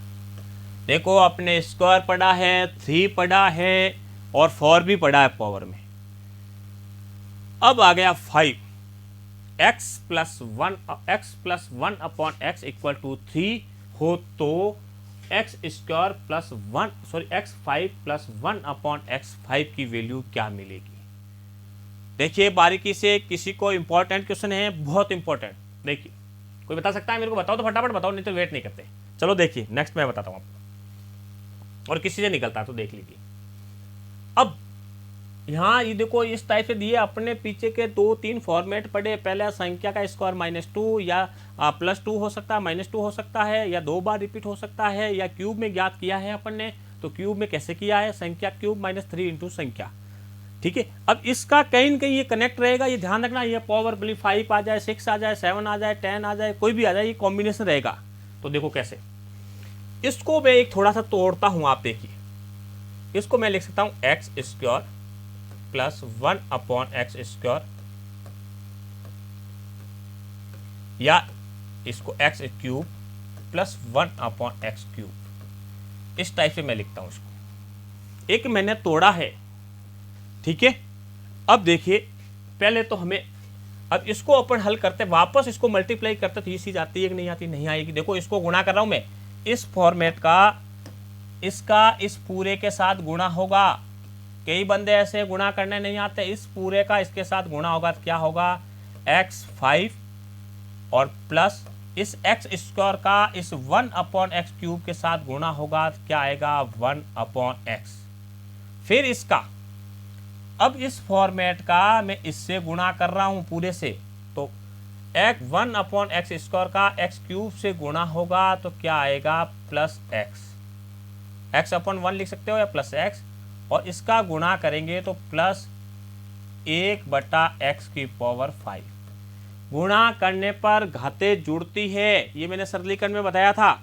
देखो अपने स्क्वायर पढ़ा है, 3 पढ़ा है और 4 भी पढ़ा है पावर में। अब आ गया 5, x + 1/x = 3 हो तो x² + 1 सॉरी x 5 + 1/x 5 की वैल्यू क्या मिलेगी? देखिए बारीकी से, किसी को इंपॉर्टेंट क्वेश्चन है, बहुत इंपॉर्टेंट। देखिए कोई बता सकता है मेरे को? बताओ तो फटाफट बताओ, नहीं तो वेट नहीं करते। चलो देखिए नेक्स्ट मैं बताता हूँ आपको, और किसी से निकलता तो देख लीजिए। अब यहाँ ये देखो इस टाइप से दिए, अपने पीछे के 2-3 फॉर्मेट पढ़े। पहले संख्या का स्क्वायर -2 या +2 हो सकता है, -2 हो सकता है, या 2 बार रिपीट हो सकता है, या क्यूब में ज्ञात किया है अपन ने। तो क्यूब में कैसे किया है? संख्या क्यूब -3 इंटू संख्या। ठीक है, अब इसका कहीं न कहीं ये कनेक्ट रहेगा, ये ध्यान रखना। ये पावर 5 आ जाए, 6 आ जाए, 7 आ जाए, 10 आ जाए, कोई भी आ जाए, ये कॉम्बिनेशन रहेगा। तो देखो कैसे, इसको मैं एक थोड़ा सा तोड़ता हूँ, आप देखिए। इसको मैं लिख सकता हूँ x² + 1/x², या इसको x³ + 1/x³। इस टाइप से मैं लिखता हूं इसको। एक मैंने तोड़ा है, ठीक है। अब देखिए पहले तो हमें, अब इसको अपन हल करते, वापस इसको मल्टीप्लाई करते तो ये चीज आती है कि नहीं आती? नहीं आएगी। देखो इसको गुणा कर रहा हूं मैं, इस फॉर्मेट का इसका इस पूरे के साथ गुणा होगा। कई बंदे ऐसे गुणा करने नहीं आते, इस पूरे का इसके साथ गुणा होगा तो क्या होगा? x5 और प्लस इस x² का इस 1/x³ के साथ गुणा होगा तो क्या आएगा? 1/x। फिर इसका, अब इस फॉर्मेट का मैं इससे गुणा कर रहा हूं पूरे से, तो 1/x² का x³ से गुणा होगा तो क्या आएगा? +x। x/1 लिख सकते हो या +x, और इसका गुणा करेंगे तो +1/x⁵। गुणा करने पर घातें जुड़ती है, ये मैंने सरलीकरण में बताया था।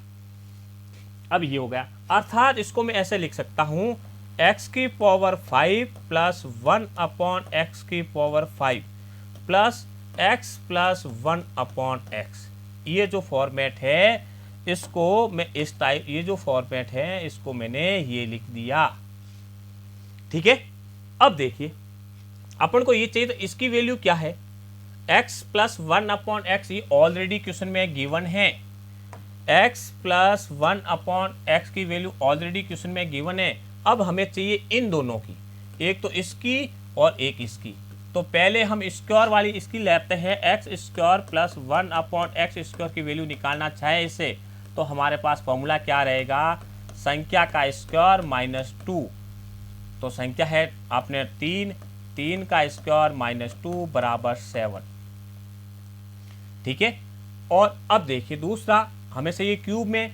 अब ये हो गया, अर्थात इसको मैं ऐसे लिख सकता हूं x⁵ + 1/x⁵ plus x + 1/x। ये जो फॉर्मेट है इसको मैं इस टाइप, ये जो फॉर्मेट है इसको मैंने ये लिख दिया, ठीक है। अब देखिए अपन को ये चाहिए, तो इसकी वैल्यू क्या है? x + 1/x, ये ऑलरेडी क्वेश्चन में गिवन है। x + 1/x की वैल्यू ऑलरेडी क्वेश्चन में गिवन है। अब हमें चाहिए इन दोनों की, एक तो इसकी और एक इसकी। तो पहले हम स्क्वायर वाली इसकी लेते हैं, x² + 1/x² की वैल्यू निकालना चाहे इसे, तो हमारे पास फॉर्मूला क्या रहेगा? संख्या का स्क्वायर माइनस 2, तो संख्या है आपने 3, 3 का स्क्वायर माइनस 2 बराबर 7। ठीक है। और अब देखिए दूसरा, हमें चाहिए क्यूब में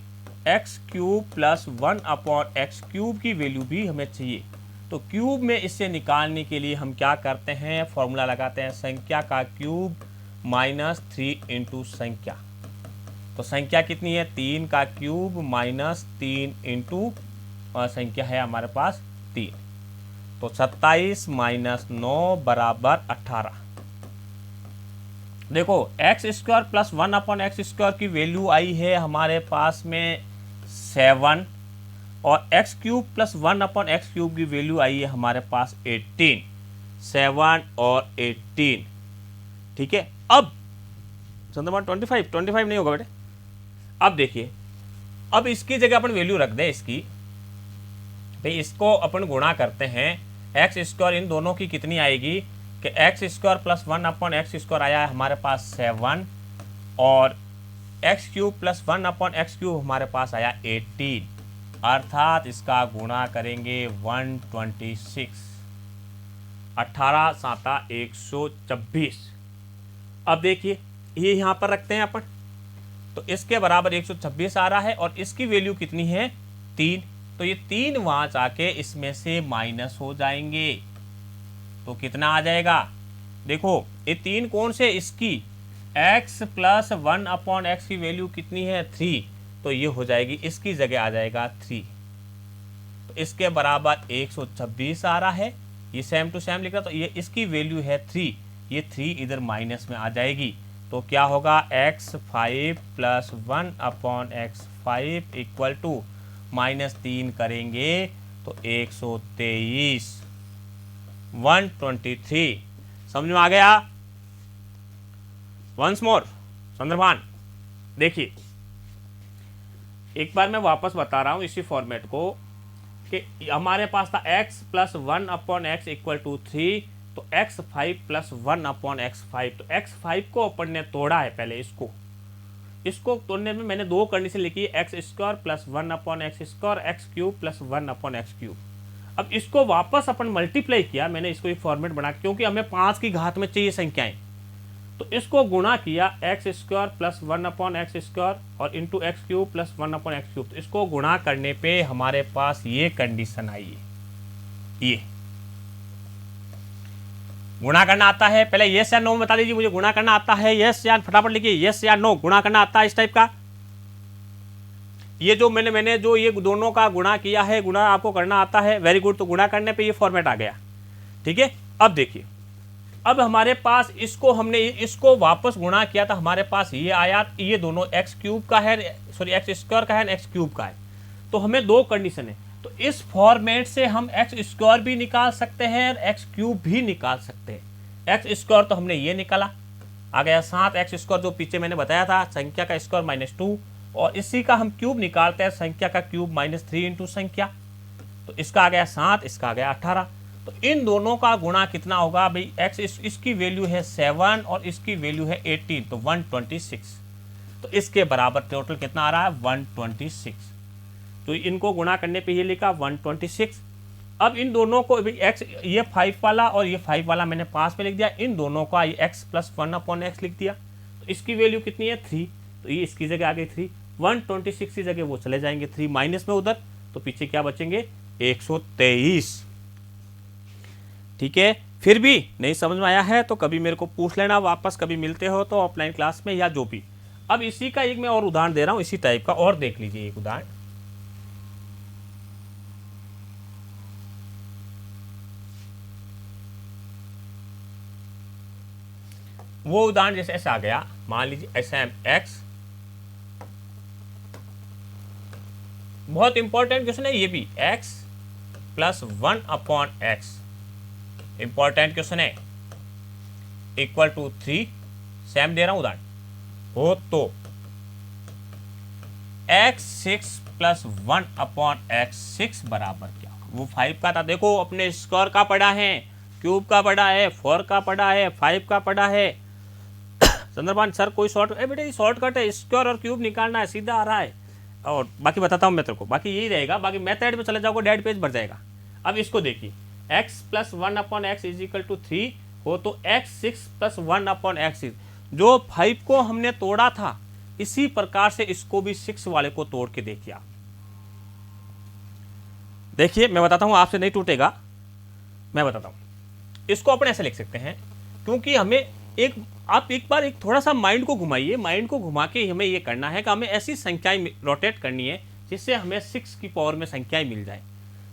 एक्स क्यूब प्लस 1/x³ की वैल्यू भी हमें चाहिए। तो क्यूब में इससे निकालने के लिए हम क्या करते हैं, फॉर्मूला लगाते हैं संख्या का क्यूब माइनस 3 इंटू संख्या। तो संख्या कितनी है, 3 का क्यूब माइनस 3 इंटू संख्या है हमारे पास 3, तो 27 माइनस 9 बराबर 18। देखो एक्स स्क्वायर प्लस 1/x² की वैल्यू आई है हमारे पास में 7 और एक्स क्यूब प्लस 1/x³ की वैल्यू आई है हमारे पास 18, 7 और 18। ठीक है। अब संदर्भ 25 नहीं होगा बेटे। अब देखिए, अब इसकी जगह अपन वैल्यू रख दें इसकी, भाई इसको अपन गुणा करते हैं, एक्स स्क्वायर इन दोनों की कितनी आएगी कि एक्स स्क्वायर प्लस 1/x² आया है हमारे पास 7 और एक्स क्यूब प्लस 1/x³ हमारे पास आया 18, अर्थात इसका गुणा करेंगे 126, 18 साता 126। अब देखिए ये यहाँ पर रखते हैं अपन, तो इसके बराबर 126 आ रहा है और इसकी वैल्यू कितनी है 3, तो ये 3 वहां जाके इसमें से माइनस हो जाएंगे, तो कितना आ जाएगा, देखो ये 3 कौन से, इसकी x प्लस 1/x की वैल्यू कितनी है 3, तो ये हो जाएगी, इसकी जगह आ जाएगा 3, तो इसके बराबर 126 आ रहा है, ये सेम टू सेम लिख रहा, तो ये इसकी वैल्यू है 3, ये 3 इधर माइनस में आ जाएगी, तो क्या होगा x5 plus 1/x5 equal to -3 करेंगे तो 123, 123। समझ में आ गया। वंस मोर संदर्भान देखिए, एक बार मैं वापस बता रहा हूं इसी फॉर्मेट को कि हमारे पास था x plus 1/x equal to 3, तो x5 प्लस 1/x5, तो x5 को अपन ने तोड़ा है पहले, इसको तोड़ने में मैंने 2 कंडीशन लिखी है, X square plus 1/x² x cube plus 1/x³। अब इसको वापस अपन मल्टीप्लाई किया, मैंने इसको एक फॉर्मेट बना, क्योंकि हमें 5 की घात में चाहिए संख्याएं, तो इसको गुणा किया एक्स स्क्वायर प्लस 1/x² और into x cube plus 1/x³, तो इसको गुणा करने पे हमारे पास ये कंडीशन आई है। ये गुणा करना आता है, पहले यस या नो बता दीजिए मुझे, गुणा करना आता है यस या, फटाफट लिखिए यस या नो, गुणा करना आता है इस टाइप का। ये जो मैंने जो ये दोनों का गुणा किया है, गुणा आपको करना आता है, वेरी गुड। तो गुणा करने पे ये फॉर्मेट आ गया। ठीक है। अब देखिए, अब हमारे पास इसको हमने इसको वापस गुणा किया था, हमारे पास ये आया, ये दोनों एक्स क्यूब का है, सॉरी एक्स स्क्वायर का है, एक्स क्यूब का है, तो हमें 2 कंडीशन है, तो इस फॉर्मेट से हम एक्स स्क्वायर भी निकाल सकते हैं और एक्स क्यूब भी निकाल सकते हैं। एक्स स्क्वायर तो हमने ये निकाला, आ गया 7 एक्स स्क्वायर, जो पीछे मैंने बताया था संख्या का स्क्वायर -2, और इसी का हम क्यूब निकालते हैं, संख्या का क्यूब -3 इंटू संख्या, तो इसका आ गया 7, इसका आ गया 18। तो इन दोनों का गुणा कितना होगा भाई, एक्स इसकी वैल्यू है 7 और इसकी वैल्यू है 18, तो 126, तो इसके बराबर टोटल कितना आ रहा है 126। तो इनको गुणा करने पे ये लिखा 126। अब इन दोनों को x, ये 5 वाला और ये 5 वाला मैंने पास में लिख दिया, इन दोनों का ये x प्लस 1/x लिख दिया, तो इसकी वैल्यू कितनी है 3, तो ये इसकी जगह आ गई 3, 126 की जगह वो चले जाएंगे 3 माइनस में उधर, तो पीछे क्या बचेंगे 123। ठीक है। फिर भी नहीं समझ में आया है तो कभी मेरे को पूछ लेना वापस, कभी मिलते हो तो ऑफलाइन क्लास में या जो भी। अब इसी का एक मैं और उदाहरण दे रहा हूं, इसी टाइप का, और देख लीजिए एक उदाहरण। वो उदाहरण जैसे ऐसा आ गया, मान लीजिए ऐसा है x, बहुत इंपॉर्टेंट क्वेश्चन है ये भी, x plus 1/x, important question है, इक्वल टू 3, सेम दे रहा हूं उदाहरण हो तो x6 प्लस 1/x6 बराबर क्या, वो 5 का था, देखो अपने स्क्वायर का पढ़ा है, क्यूब का पढ़ा है, 4 का पढ़ा है, 5 का पढ़ा है। संदर्भान सर कोई शॉर्ट, बेटे शॉर्टकट है, स्क्वायर और क्यूब निकालना है, सीधा आ रहा है, और बाकी बताता हूँ मैं तेरे को, बाकी यही रहेगा, बाकी मेथड में चले जाओगे डेड पेज भर जाएगा। अब इसको देखिए, x plus 1/x is equal to 3 हो तो x 6 प्लस 1/x, जो 5 को हमने तोड़ा था इसी प्रकार से इसको भी 6 वाले को तोड़ के देखिए आप। देखिए मैं बताता हूँ, आपसे नहीं टूटेगा, मैं बताता हूँ। इसको अपन ऐसे लिख सकते हैं, क्योंकि हमें आप एक बार थोड़ा सा माइंड को घुमाइए, माइंड को घुमा के हमें ये करना है कि हमें ऐसी संख्याएं रोटेट करनी है जिससे हमें 6 की पावर में संख्याएं मिल जाए,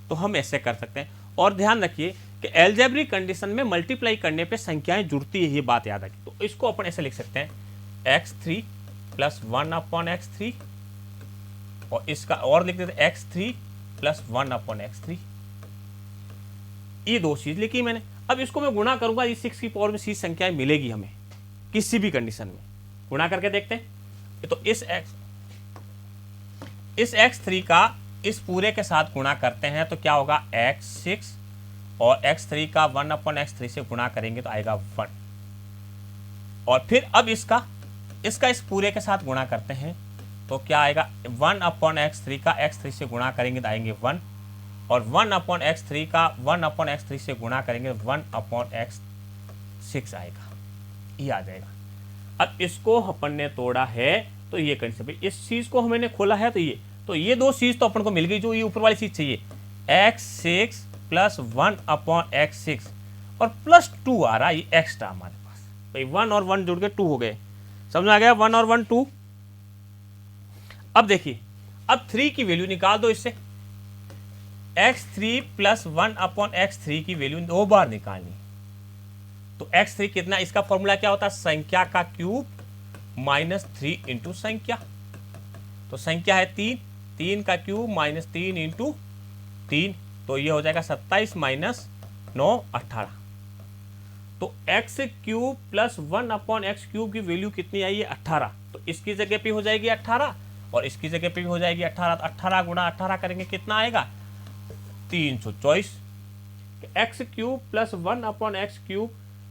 तो हम ऐसे कर सकते हैं। और ध्यान रखिए कि अलजेब्रिक कंडीशन में मल्टीप्लाई करने पे संख्याएं जुड़ती है, ये बात याद रखिए। तो इसको अपन ऐसे लिख सकते हैं x3 प्लस 1/x3, और इसका और लिख देते हैं x3 प्लस 1/x3। ये दो चीज लिखी मैंने। अब इसको मैं गुणा करूंगा, ये 6 की पावर में 6 संख्याएं मिलेगी हमें किसी भी कंडीशन में। गुणा करके देखते हैं। तो इस x3 का इस पूरे के साथ गुणा करते हैं तो क्या होगा x6, और x3 का 1/x3 से गुणा करेंगे तो आएगा 1। और फिर अब इसका इस पूरे के साथ गुणा करते हैं तो क्या आएगा 1/x3 का x3 से गुणा करेंगे तो आएंगे 1, और 1/x3 का 1/x3 से गुणा करेंगे 1/x6 आएगा, ये आ जाएगा। अब इसको अपन ने तोड़ा है तो ये कंडीशन पे, इस चीज को हमने खोला है तो ये दो चीज तो अपन को मिल गई, जो ये ऊपर वाली चीज चाहिए x6 प्लस 1/x6 और प्लस 2 आ रहा है, ये एक्स्ट्रा हमारे पास भाई 1 और 1 जुड़ के 2 हो गए, समझ आ गया, 1 और 1 2। अब देखिए, अब 3 की वैल्यू निकाल दो इससे, x3 प्लस 1/x3 की वैल्यू 2 बार निकालनी। तो x3 कितना, इसका फॉर्मूला क्या होता है, संख्या का क्यूब माइनस 3 इंटू संख्या। तो संख्या है 3 का क्यूब माइनस 3 इंटू 3, तो ये हो जाएगा 27 माइनस 9 18। तो x cube plus 1/x cube की वैल्यू कितनी आई है 18, तो इसकी जगह पे हो जाएगी 18 और इसकी जगह पे भी हो जाएगी 18। तो 18 गुणा 18 करेंगे कितना आएगा 324। x cube plus 1/x cube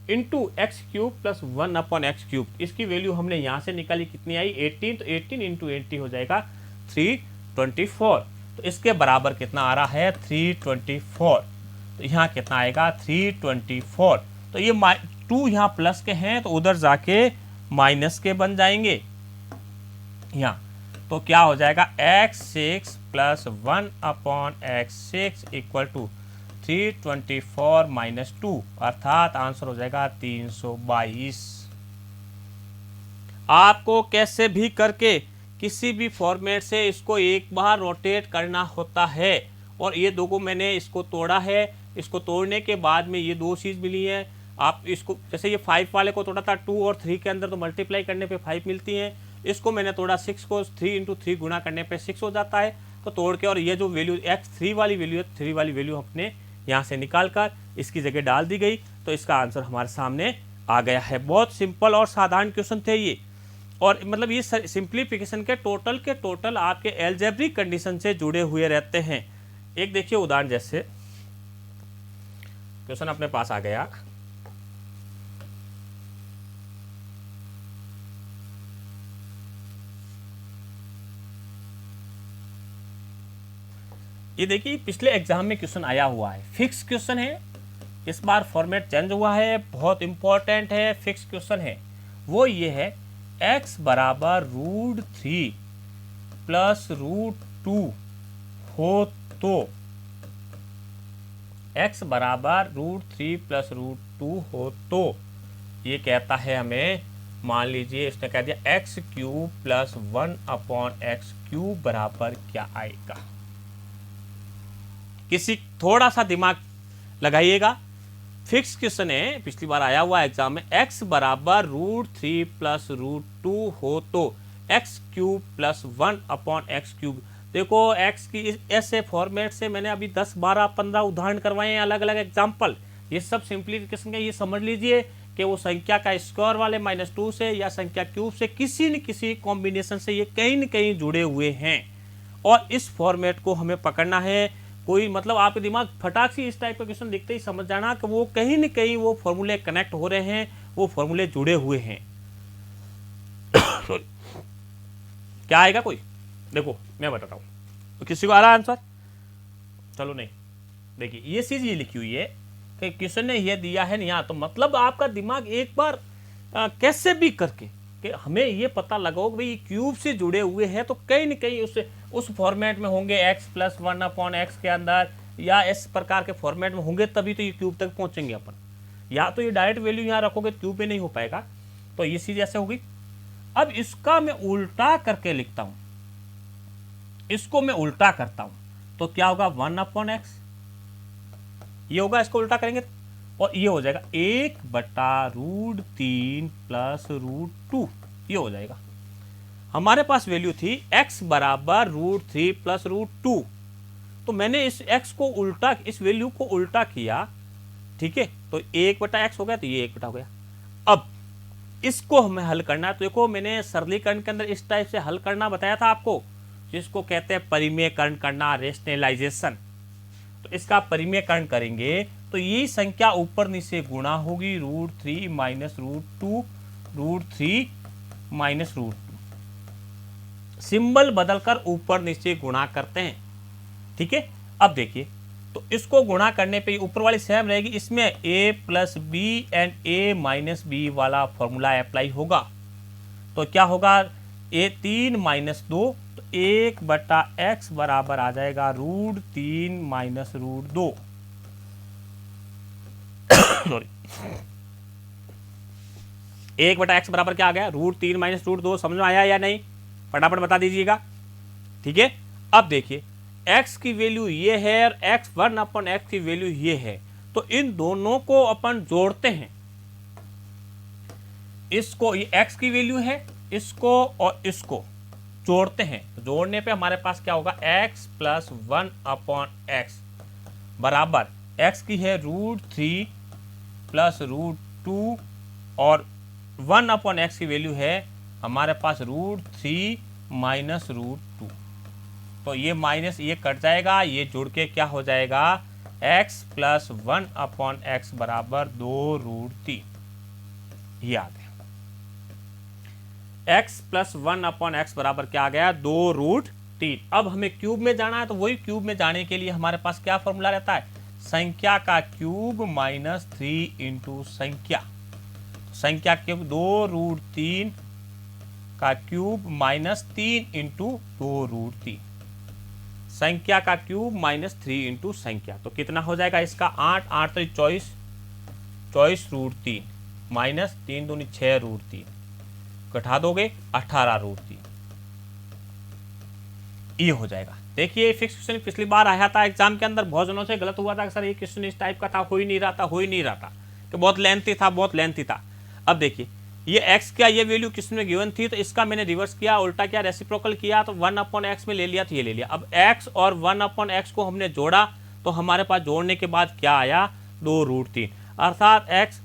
into x cube plus 1/x cube, इसकी वैल्यू हमने यहां से निकाली, कितनी आई 18, तो 18 इंटू 80 हो जाएगा 324। तो इसके बराबर कितना आ रहा है 324, तो यहाँ कितना आएगा 324। तो ये 2 यहाँ प्लस के हैं तो उधर जाके माइनस के बन जाएंगे यहाँ, तो क्या हो जाएगा x6 plus 1/x6 equal to 324 minus 2, अर्थात आंसर हो जाएगा 322। आपको कैसे भी करके किसी भी फॉर्मेट से इसको एक बार रोटेट करना होता है, और ये दो को मैंने इसको तोड़ा है, इसको तोड़ने के बाद में ये दो चीज़ मिली है। आप इसको जैसे ये 5 वाले को तोड़ा था 2 और 3 के अंदर, तो मल्टीप्लाई करने पे 5 मिलती हैं। इसको मैंने तोड़ा 6 को 3 इंटू 3 गुणा करने पे 6 हो जाता है, तो तोड़ के, और ये जो वैल्यू x3 वाली वैल्यू है, 3 वाली वैल्यू अपने यहाँ से निकाल कर इसकी जगह डाल दी गई, तो इसका आंसर हमारे सामने आ गया है। बहुत सिंपल और साधारण क्वेश्चन थे ये, और मतलब ये सिंप्लीफिकेशन के टोटल आपके अलजेब्रिक कंडीशन से जुड़े हुए रहते हैं। एक देखिए उदाहरण, जैसे क्वेश्चन अपने पास आ गया, ये देखिए पिछले एग्जाम में क्वेश्चन आया हुआ है, फिक्स क्वेश्चन है, इस बार फॉर्मेट चेंज हुआ है, बहुत इंपॉर्टेंट है, फिक्स क्वेश्चन है। वो ये है x बराबर √3 प्लस √2 हो तो, x बराबर √3 प्लस √2 हो तो ये कहता है हमें, मान लीजिए इसने कह दिया x cube plus 1/x cube बराबर क्या आएगा। किसी थोड़ा सा दिमाग लगाइएगा, फिक्स क्वेश्चन है, पिछली बार आया हुआ एग्जाम में, x बराबर √3 प्लस √2 हो तो x cube plus 1/x cube. देखो x की ऐसे फॉर्मेट से मैंने अभी 10 12 15 उदाहरण करवाए हैं, अलग अलग एग्जाम्पल। ये सब सिंप्लीफिकेशन के, ये समझ लीजिए कि वो संख्या का स्क्वायर वाले -2 से या संख्या क्यूब से किसी न किसी कॉम्बिनेशन से ये कहीं न कहीं जुड़े हुए हैं, और इस फॉर्मेट को हमें पकड़ना है। कोई मतलब आपके दिमाग फटाक से इस टाइप का क्वेश्चन दिखते ही समझ जाना कि वो कहीं न कहीं वो फॉर्मूले कनेक्ट हो रहे हैं, वो फॉर्मूले जुड़े हुए हैं। क्या आएगा कोई देखो मैं बताता हूँ, तो किसी को आ रहा है आंसर? चलो नहीं, देखिए ये चीज़ ये लिखी हुई है कि क्वेश्चन ने ये दिया है नहीं, तो मतलब आपका दिमाग एक बार कैसे भी करके कि हमें ये पता लगाओ कि भाई क्यूब से जुड़े हुए हैं तो कहीं न कहीं उस फॉर्मेट में होंगे, x+1/x के अंदर या इस प्रकार के फॉर्मेट में होंगे, तभी तो ये क्यूब तक पहुंचेंगे अपन। या तो ये डायरेक्ट वैल्यू यहाँ रखोगे तो क्यूब में नहीं हो पाएगा, तो ये चीज़ ऐसे होगी। अब इसका मैं उल्टा करके लिखता हूँ, इसको मैं उल्टा करता हूँ तो क्या होगा 1/x, ये होगा, इसको उल्टा करेंगे और ये हो जाएगा 1/√3 + √2, ये हो जाएगा। हमारे पास वैल्यू थी x बराबर √3 + √2, तो मैंने इस x को उल्टा, इस वैल्यू को उल्टा किया, ठीक है, तो 1/x हो गया, तो ये 1 हो गया। अब इसको हमें हल करना है, तो देखो मैंने सरलीकरण के अंदर इस टाइप से हल करना बताया था आपको, जिसको कहते हैं परिमेयकरण करना, रेशनलाइजेशन। तो इसका परिमेयकरण करेंगे तो ये संख्या ऊपर नीचे गुणा होगी, √3 - √2, √3 - √2, सिंबल बदलकर ऊपर नीचे गुणा करते हैं, ठीक है। अब देखिए, तो इसको गुणा करने पे ऊपर वाली सेम रहेगी, इसमें a + b and a - b वाला फॉर्मूला अप्लाई होगा, तो क्या होगा, 3 - 2, तो 1/x बराबर आ जाएगा √3 - √2 सॉरी 1/x बराबर क्या आ गया, √3 - √2। समझ में आया या नहीं, फटाफट बता दीजिएगा, ठीक है। अब देखिए x की वैल्यू ये है और x1/x की वैल्यू ये है, तो इन दोनों को अपन जोड़ते हैं, इसको, ये x की वैल्यू है, इसको और इसको जोड़ते हैं, तो जोड़ने पे हमारे पास क्या होगा, x + 1/x बराबर x की है √3 + √2 और 1/x की वैल्यू है हमारे पास √3 - √2, तो ये माइनस ये कट जाएगा, ये जुड़ के क्या हो जाएगा, x + 1/x बराबर 2√3, ये आ गया। x + 1/x बराबर क्या आ गया, 2√3। अब हमें क्यूब में जाना है, तो वही क्यूब में जाने के लिए हमारे पास क्या फॉर्मूला रहता है, संख्या का क्यूब -3 इंटू संख्या, संख्या क्यूब 2√3 का क्यूब -3 इंटू 2√3, संख्या का क्यूब -3 इंटू संख्या, तो कितना हो जाएगा इसका, 8 8 तो 24 √3 -3 दूनी 6 √3, घटा दोगे 18 √3, ये हो जाएगा। देखिए फिक्स क्वेश्चन पिछली बार आया था एग्जाम के अंदर, बहुत जनों से गलत हुआ था कि सर ये क्वेश्चन इस टाइप का था, हो ही नहीं रहा था कि बहुत लेंथी था। अब देखिए ये x का ये वैल्यू किस में गिवन थी, तो इसका मैंने रिवर्स किया, उल्टा किया, रेसिप्रोकल किया, तो 1/x में ले लिया, तो ये ले लिया। अब x और 1/x को हमने जोड़ा, तो हमारे पास जोड़ने के बाद क्या आया, 2√3, अर्थात x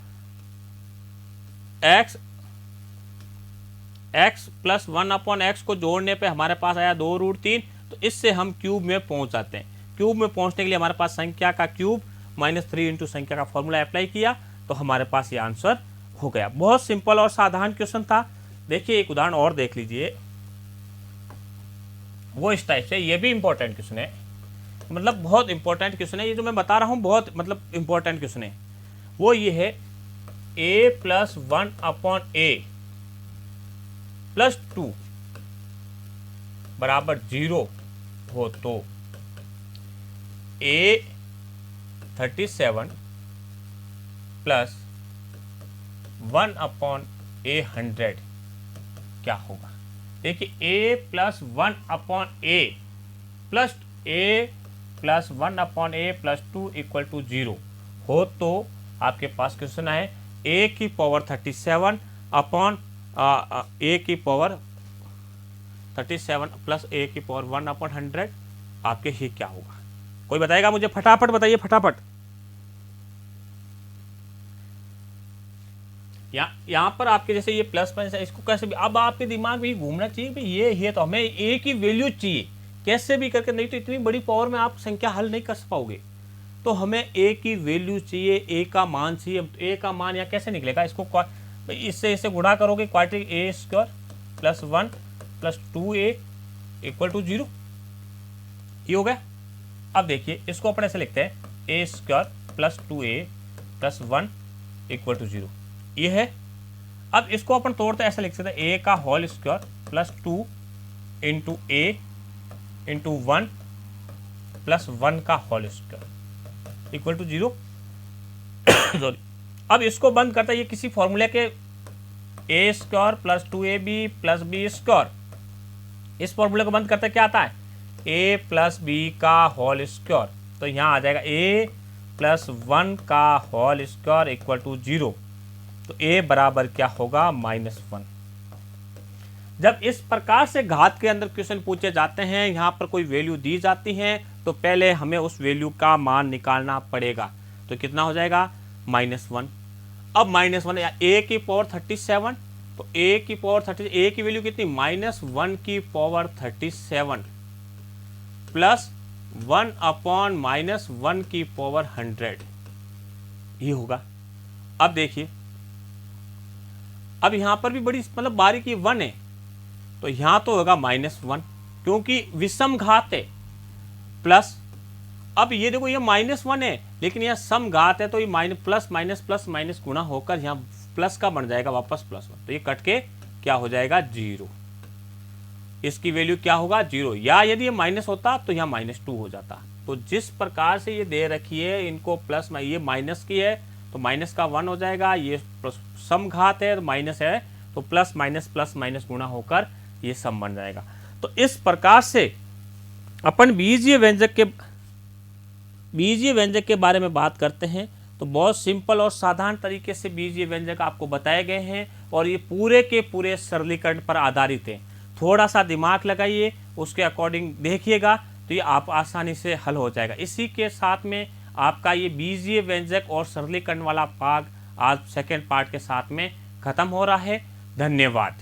+ 1/x को जोड़ने पे हमारे पास आया 2√3, तो इससे हम क्यूब में पहुंच जाते हैं। क्यूब में पहुंचने के लिए हमारे पास संख्या का क्यूब -3 इंटू संख्या का फॉर्मूला अप्लाई किया, तो हमारे पास ये आंसर हो गया। बहुत सिंपल और साधारण क्वेश्चन था। देखिए एक उदाहरण और देख लीजिए, वो इस टाइप से, ये भी इंपॉर्टेंट क्वेश्चन है, मतलब बहुत इंपॉर्टेंट क्वेश्चन है, ये जो मैं बता रहा हूँ बहुत मतलब इंपॉर्टेंट क्वेश्चन है। वो ये है a + 1/a + 2 बराबर 0 हो तो a 37 + 1/a 100 क्या होगा। देखिए a + 1/a + 1/a + 2 = 0 हो तो आपके पास क्वेश्चन है a की पावर 37 अपॉन a की पावर 37 + a की पावर 1/100, आपके ही क्या होगा। कोई बताएगा मुझे, फटाफट बताइए फटाफट। यहाँ पर आपके जैसे ये प्लस माइनस है, इसको कैसे भी, अब आपके दिमाग में घूमना चाहिए कि ये तो हमें ए की वैल्यू चाहिए कैसे भी करके, नहीं तो इतनी बड़ी पावर में आप संख्या हल नहीं कर पाओगे। तो हमें ए की वैल्यू चाहिए, ए का मान चाहिए। ए का मान यहाँ कैसे निकलेगा, इसको इससे गुणा करोगे, quadratic a² + 1 + 2a equal to 0। ये हो गया। अब देखिए इसको अपन ऐसे लिखते हैं A square plus 2a plus 1 equal to 0। ये है। अब इसको अपन तोड़ते ऐसे लिख सकते हैं ए का whole square plus 2 into A into 1 plus 1 का whole square equal to 0। Sorry. अब इसको बंद करता है ये किसी फॉर्मूले के A square plus 2ab plus B square, इस फॉर्मूले को बंद करते क्या आता है a प्लस बी का होल स्क्वायर। तो यहाँ आ जाएगा a प्लस 1 का होल स्क्वायर इक्वल टू 0। तो a बराबर क्या होगा -1। जब इस प्रकार से घात के अंदर क्वेश्चन पूछे जाते हैं, यहाँ पर कोई वैल्यू दी जाती है तो पहले हमें उस वैल्यू का मान निकालना पड़ेगा। तो कितना हो जाएगा -1। अब -1 a की पावर 37, तो a की पावर 30, a की वैल्यू कितनी -1 की पावर 37 प्लस 1 अपॉन -1 की पावर 100, ये होगा। अब देखिए अब यहां पर भी बड़ी मतलब बारीकी 1 है, तो यहां तो होगा -1 क्योंकि विषम घात है, प्लस अब ये देखो ये -1 है लेकिन यह सम घात है तो ये प्लस माइनस गुणा होकर यहाँ प्लस का बन जाएगा वापस +1, तो ये कट के क्या हो जाएगा 0। इसकी वैल्यू क्या होगा 0, या यदि ये माइनस होता तो यहाँ -2 हो जाता। तो जिस प्रकार से ये दे रखी है इनको प्लस, ये माइनस की है तो माइनस का 1 हो जाएगा, ये सम घात है तो माइनस है तो प्लस माइनस गुणा होकर ये सम बन जाएगा। तो इस प्रकार से अपन बीजीय व्यंजक के बारे में बात करते हैं तो बहुत सिंपल और साधारण तरीके से बीजीय व्यंजक आपको बताए गए हैं और ये पूरे के पूरे सरलीकरण पर आधारित हैं। थोड़ा सा दिमाग लगाइए, उसके अकॉर्डिंग देखिएगा तो ये आप आसानी से हल हो जाएगा। इसी के साथ में आपका ये बीजीय व्यंजक और सरलीकरण वाला भाग आज सेकेंड पार्ट के साथ में खत्म हो रहा है। धन्यवाद।